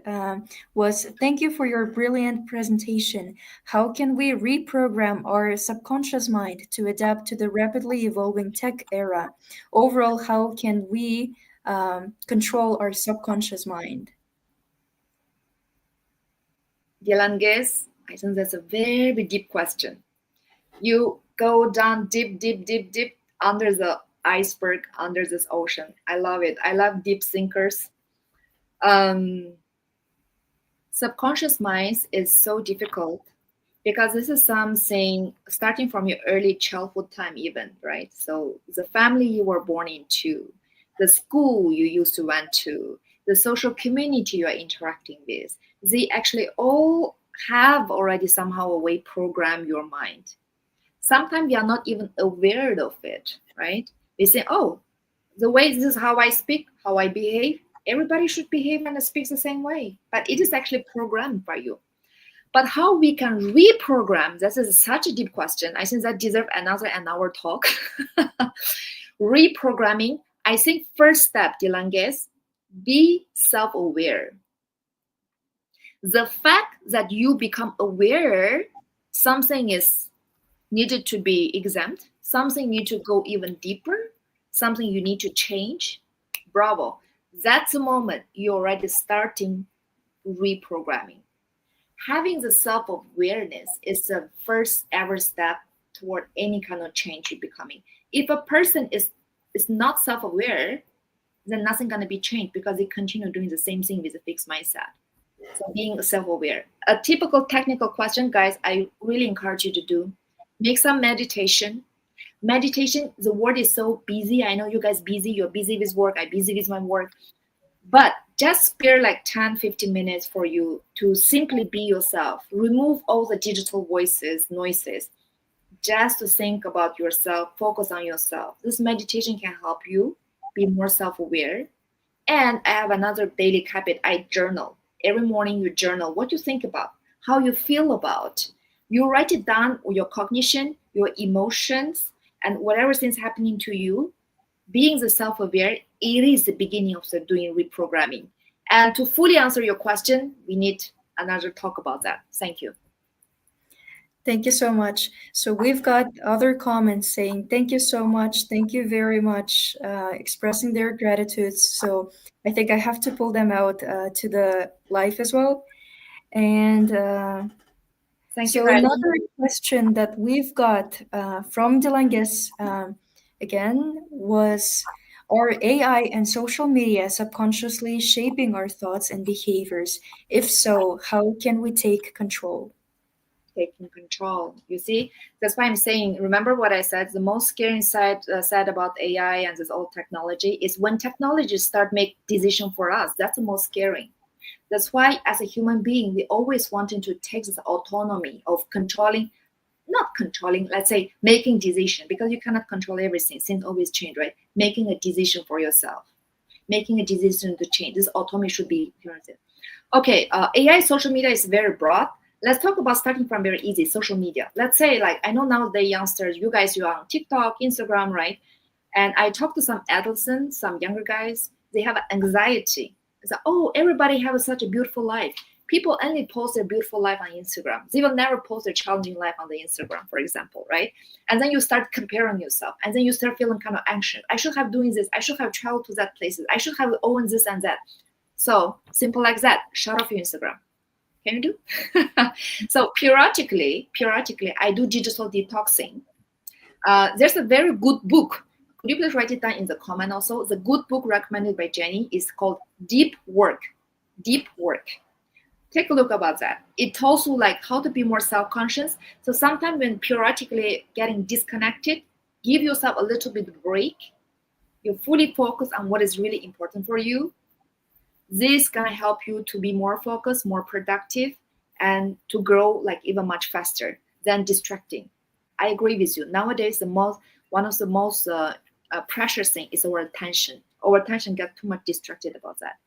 was, thank you for your brilliant presentation. How can we reprogram our subconscious mind to adapt to the rapidly evolving tech era? Overall, how can we control our subconscious mind? Dilanges, I think that's a very deep question. You go down deep, deep, deep, deep under the iceberg, under this ocean. I love it. I love deep thinkers. Subconscious minds is so difficult because this is something starting from your early childhood time even, right? So the family you were born into, the school you used to went to, the social community you are interacting with, they actually all have already somehow a way program your mind. Sometimes we are not even aware of it, right? We say, oh, the way this is how I speak, how I behave, everybody should behave and speak the same way. But it is actually programmed by you. But how we can reprogram, this is such a deep question. I think that deserves another an hour talk. Reprogramming, I think first step, Dilanges, be self-aware. The fact that you become aware something is needed to be exempt, something need to go even deeper, something you need to change, bravo. That's the moment you're already starting reprogramming. Having the self-awareness is the first ever step toward any kind of change you're becoming. If a person is not self-aware, then nothing gonna be changed because they continue doing the same thing with a fixed mindset. So being self-aware. A typical technical question, guys, I really encourage you to do. Make some meditation. Meditation, the word is so busy. I know you guys busy. You're busy with work. I'm busy with my work. But just spare like 10, 15 minutes for you to simply be yourself. Remove all the digital voices, noises, just to think about yourself, focus on yourself. This meditation can help you be more self-aware. And I have another daily habit. I journal. Every morning you journal what you think about, how you feel about. You write it down, your cognition, your emotions, and whatever things happening to you. Being the self-aware, it is the beginning of the doing reprogramming. And to fully answer your question, we need another talk about that. Thank you. Thank you so much. So we've got other comments saying, thank you so much. Thank you very much, expressing their gratitudes. So I think I have to pull them out to the live as well. And Thank so you, Ryan. another question that we've got from Delanges again was, are AI and social media subconsciously shaping our thoughts and behaviors? If so, how can we take control? Taking control. You see, that's why I'm saying, remember what I said, the most scary side said about AI and this old technology is when technologies start make decision for us. That's the most scary. That's why as a human being, we always wanting to take this autonomy of controlling, not controlling, let's say making decision, because you cannot control everything. Things always change, right? Making a decision for yourself, making a decision to change. This autonomy should be. Okay, AI social media is very broad. Let's talk about starting from very easy, social media. Let's say, like, I know nowadays youngsters, you guys, you are on TikTok, Instagram, right? And I talk to some adolescents, some younger guys, they have anxiety. It's like, oh, everybody has such a beautiful life. People only post their beautiful life on Instagram. They will never post their challenging life on the Instagram, for example, right? And then you start comparing yourself, and then you start feeling kind of anxious. I should have doing this. I should have traveled to that places. I should have owned this and that. So simple like that. Shut off your Instagram. Can you do? So periodically, I do digital detoxing. There's a very good book. Could you please write it down in the comment also? The good book recommended by Jenny is called Deep Work. Deep Work. Take a look about that. It tells you like how to be more self-conscious. So sometimes when periodically getting disconnected, give yourself a little bit of break. You fully focus on what is really important for you. This gonna help you to be more focused, more productive, and to grow like even much faster than distracting. I agree with you. Nowadays, one of the most precious thing is our attention. Our attention gets too much distracted about that.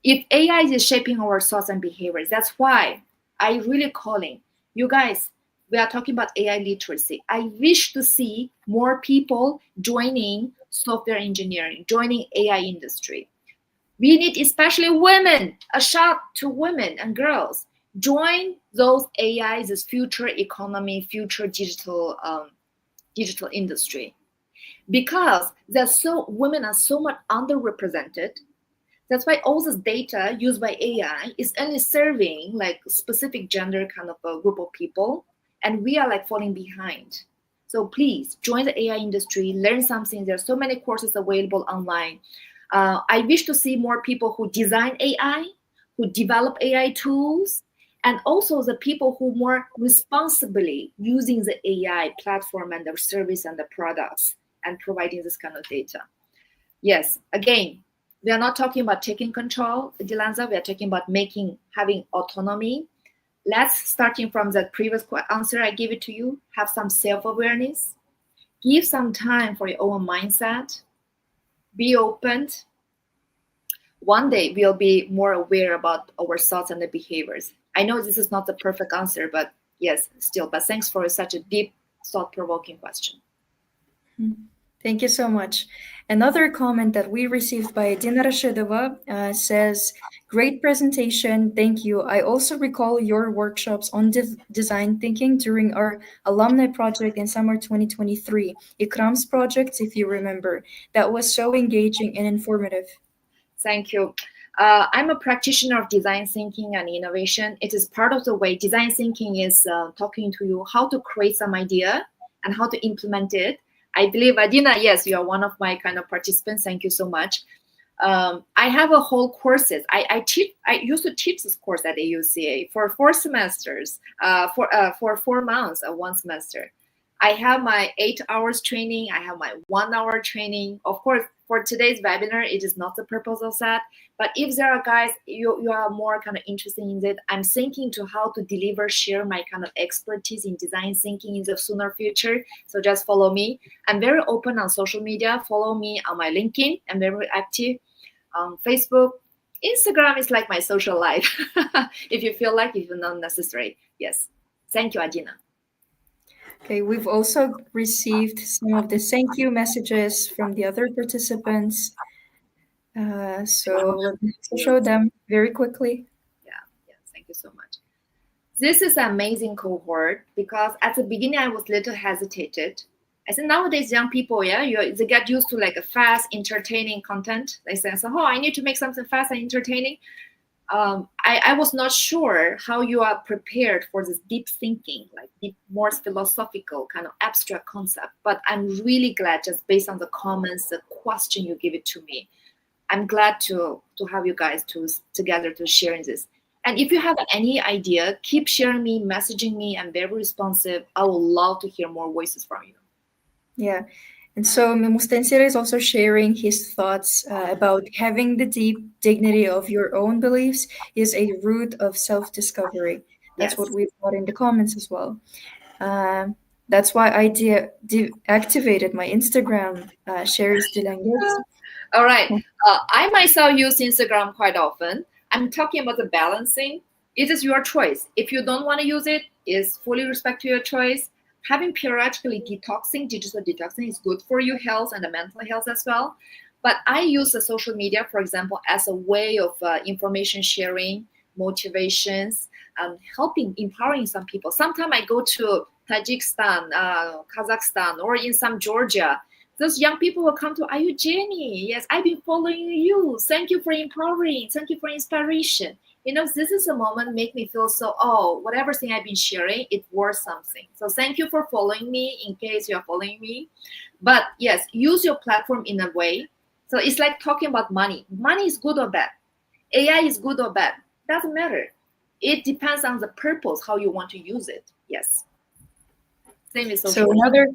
If AI is shaping our thoughts and behaviors, that's why I really calling you guys. We are talking about AI literacy. I wish to see more people joining software engineering, joining AI industry. We need especially women, a shout to women and girls. Join those AIs, this future economy, future digital industry. Because women are so much underrepresented. That's why all this data used by AI is only serving like specific gender kind of a group of people, and we are like falling behind. So please join the AI industry, learn something. There are so many courses available online. I wish to see more people who design AI, who develop AI tools, and also the people who more responsibly using the AI platform and the service and the products and providing this kind of data. Yes, again, we are not talking about taking control, Dilanza. We are talking about having autonomy. Let's, starting from the previous answer I gave it to you, have some self-awareness. Give some time for your own mindset. Be open. One day we'll be more aware about our thoughts and the behaviors. I know this is not the perfect answer, but yes, still. But thanks for such a deep, thought-provoking question. Thank you so much. Another comment that we received by Dina Rashidova says, great presentation, thank you. I also recall your workshops on design thinking during our alumni project in summer 2023, Ikram's project, if you remember. That was so engaging and informative. Thank you. I'm a practitioner of design thinking and innovation. It is part of the way design thinking is talking to you how to create some idea and how to implement it. I believe, Adina, yes, you are one of my kind of participants. Thank you so much. I have a whole courses. I used to teach this course at AUCA for 4 semesters, for 4 months of 1 semester. I have my 8 hours training. I have my 1 hour training. Of course, for today's webinar, it is not the purpose of that. But if there are guys, you are more kind of interested in it, I'm thinking to how to deliver, share my kind of expertise in design thinking in the sooner future. So just follow me. I'm very open on social media. Follow me on my LinkedIn. I'm very active on Facebook. Instagram is like my social life. If you feel like, if it's not necessary. Yes. Thank you, Adina. Okay, we've also received some of the thank you messages from the other participants. So let me show them very quickly. Yeah, thank you so much. This is an amazing cohort because at the beginning I was a little hesitated. I said nowadays young people, they get used to like a fast, entertaining content. They say, oh, I need to make something fast and entertaining. I was not sure how you are prepared for this deep thinking, like deep, more philosophical kind of abstract concept. But I'm really glad, just based on the comments, the question you give it to me, I'm glad to have you guys together to sharing this. And if you have any idea, keep sharing me, messaging me. I'm very responsive. I would love to hear more voices from you. Yeah. And so Mustensir is also sharing his thoughts about having the deep dignity of your own beliefs is a root of self-discovery. That's what we've got in the comments as well. That's why I deactivated my Instagram shares. All right. I myself use Instagram quite often. I'm talking about the balancing. It is your choice. If you don't want to use it, it's fully respect to your choice. Having periodically digital detoxing is good for your health and the mental health as well. But I use the social media, for example, as a way of information sharing, motivations, helping, empowering some people. Sometimes I go to Tajikistan, Kazakhstan, or in some Georgia. Those young people will come to, are you Jenny? Yes, I've been following you. Thank you for empowering. Thank you for inspiration. This is a moment make me feel so, whatever thing I've been sharing, it's worth something. So thank you for following me in case you're following me. But yes, use your platform in a way. So it's like talking about money. Money is good or bad. AI is good or bad. Doesn't matter. It depends on the purpose, how you want to use it. Yes. Same with social media.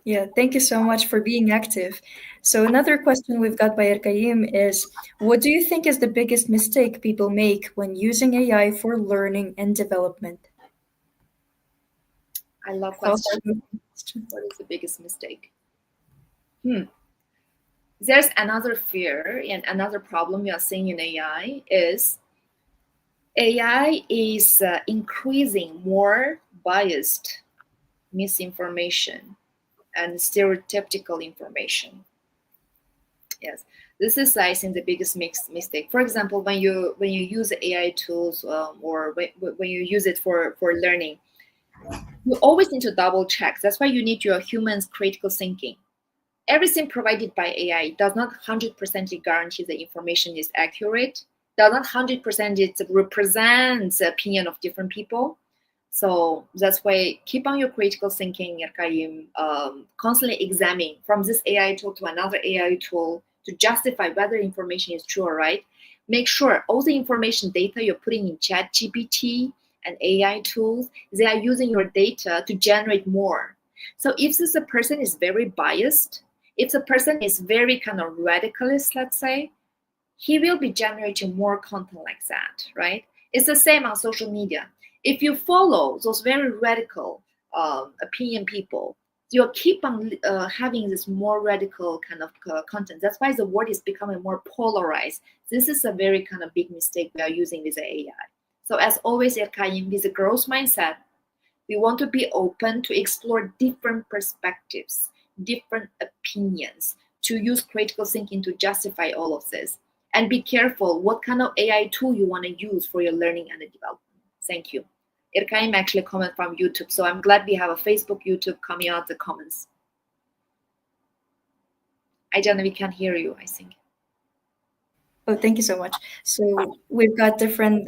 Yeah, thank you so much for being active. So another question we've got by Erkaim is, what do you think is the biggest mistake people make when using AI for learning and development? I love I'll questions. start with the question. What is the biggest mistake? There's another fear and another problem we are seeing in AI is AI is increasing more biased misinformation and stereotypical information. Yes, this is, I think, the biggest mistake. For example, when you use AI tools, or when you use it for learning, you always need to double check. That's why you need your human's critical thinking. Everything provided by AI does not 100% guarantee the information is accurate, does not 100% it represents the opinion of different people. So that's why keep on your critical thinking, Erkaim, constantly examining from this AI tool to another AI tool to justify whether information is true or right. Make sure all the information data you're putting in Chat GPT and AI tools, they are using your data to generate more. So if this a person is very biased, if the person is very kind of radicalist, let's say, he will be generating more content like that, right? It's the same on social media. If you follow those very radical opinion people, you'll keep on having this more radical kind of content. That's why the world is becoming more polarized. This is a very kind of big mistake we are using with the AI. So as always, Erkaim, with a growth mindset, we want to be open to explore different perspectives, different opinions, to use critical thinking to justify all of this. And be careful what kind of AI tool you want to use for your learning and development. Thank you. Irkaim actually comment from YouTube, so I'm glad we have a Facebook, YouTube coming out the comments. I don't know, we can't hear you, I think. Oh, thank you so much. So we've got different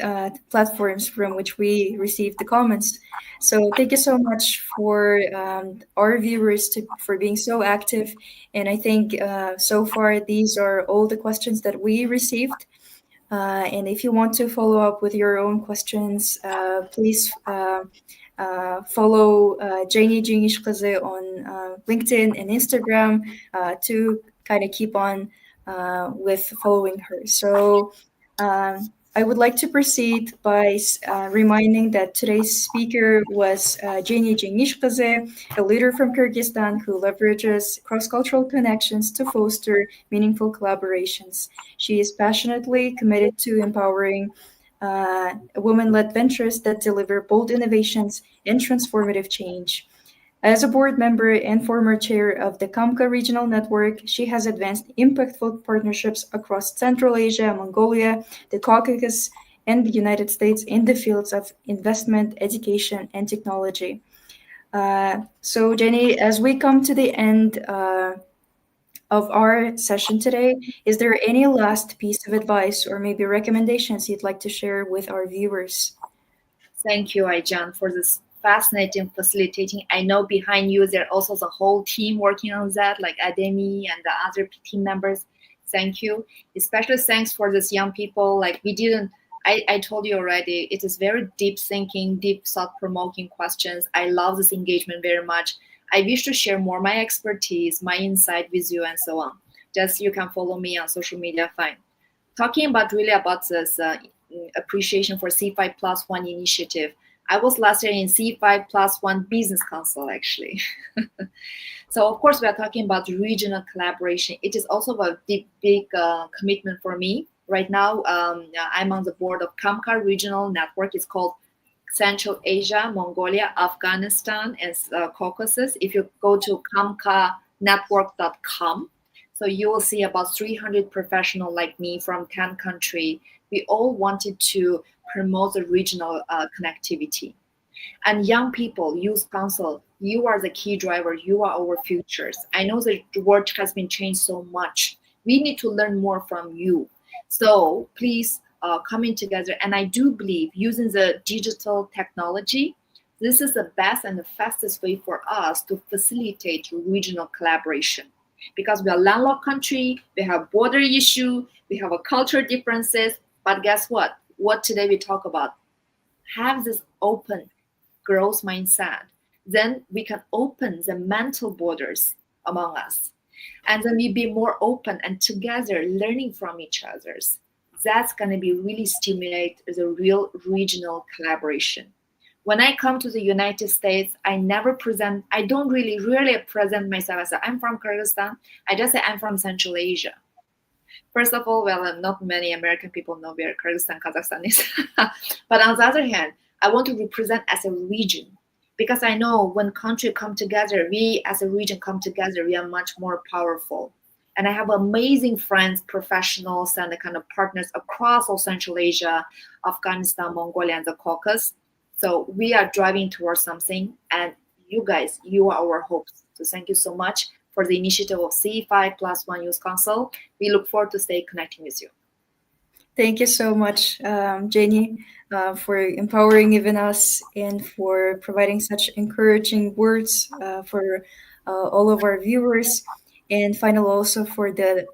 platforms from which we received the comments. So thank you so much for our viewers for being so active. And I think so far these are all the questions that we received. And if you want to follow up with your own questions, please follow Jenny Jenish Kyzy on LinkedIn and Instagram to kind of keep on with following her. So I would like to proceed by reminding that today's speaker was Jenny Jenish Kyzy, a leader from Kyrgyzstan who leverages cross-cultural connections to foster meaningful collaborations. She is passionately committed to empowering women-led ventures that deliver bold innovations and transformative change. As a board member and former chair of the CAMCA Regional Network, she has advanced impactful partnerships across Central Asia, Mongolia, the Caucasus, and the United States in the fields of investment, education, and technology. So, Jenny, as we come to the end of our session today, is there any last piece of advice or maybe recommendations you'd like to share with our viewers? Thank you, Aijan, for this fascinating facilitating. I know behind you there also the whole team working on that, like Ademi and the other team members. Thank you. Especially thanks for this young people. Like I told you already, it is very deep thinking, deep thought-provoking questions. I love this engagement very much. I wish to share more my expertise, my insight with you and so on. Just you can follow me on social media, fine. Talking about this appreciation for C5+1 initiative. I was last year in C5+1 Business Council, actually. So, of course, we are talking about regional collaboration. It is also a big commitment for me. Right now, I'm on the board of CAMCA Regional Network. It's called Central Asia, Mongolia, Afghanistan, and Caucasus. If you go to camcanetwork.com, so you will see about 300 professionals like me from 10 countries. we all wanted to promote the regional connectivity. And young people, youth council, you are the key driver. You are our futures. I know the world has been changed so much. We need to learn more from you. So please coming together. And I do believe using the digital technology, this is the best and the fastest way for us to facilitate regional collaboration. Because we are a landlocked country, we have border issue, we have a culture differences. But guess what? What today we talk about? Have this open growth mindset, then we can open the mental borders among us. And then we be more open and together learning from each other's. That's going to be really stimulate the real regional collaboration. When I come to the United States, I don't really present myself as I'm from Kyrgyzstan. I just say I'm from Central Asia. First of all, well, not many American people know where Kyrgyzstan, Kazakhstan is. But on the other hand, I want to represent as a region because I know when countries come together, we as a region come together, we are much more powerful. And I have amazing friends, professionals, and the kind of partners across all Central Asia, Afghanistan, Mongolia, and the Caucasus. So we are driving towards something, and you guys, you are our hopes. So thank you so much for the initiative of C5+1 Youth Council. We look forward to stay connecting with you. Thank you so much, Jenny, for empowering even us and for providing such encouraging words for all of our viewers. And final also for the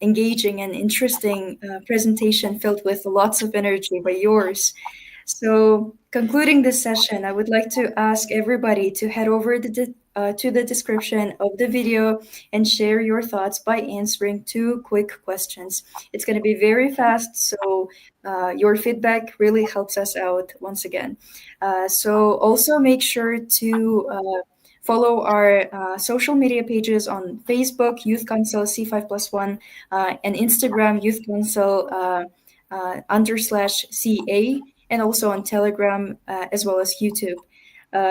engaging and interesting presentation filled with lots of energy by yours. So, concluding this session, I would like to ask everybody to head over to the description of the video and share your thoughts by answering two quick questions. It's going to be very fast, so your feedback really helps us out once again. So, also make sure to follow our social media pages on Facebook, Youth Council C5+1, and Instagram, Youth Council _CA, and also on Telegram as well as YouTube.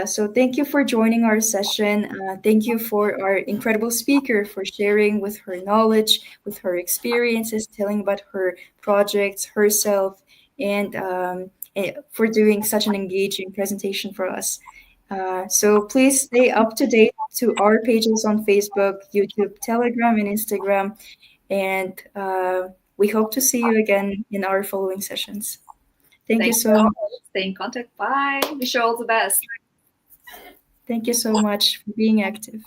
So thank you for joining our session. Thank you for our incredible speaker for sharing with her knowledge, with her experiences, telling about her projects, herself, and for doing such an engaging presentation for us. So please stay up to date to our pages on Facebook, YouTube, Telegram, and Instagram. And we hope to see you again in our following sessions. Thank you Thank so you much. all. Stay in contact. Bye. Wish you all the best. Thank you so much for being active.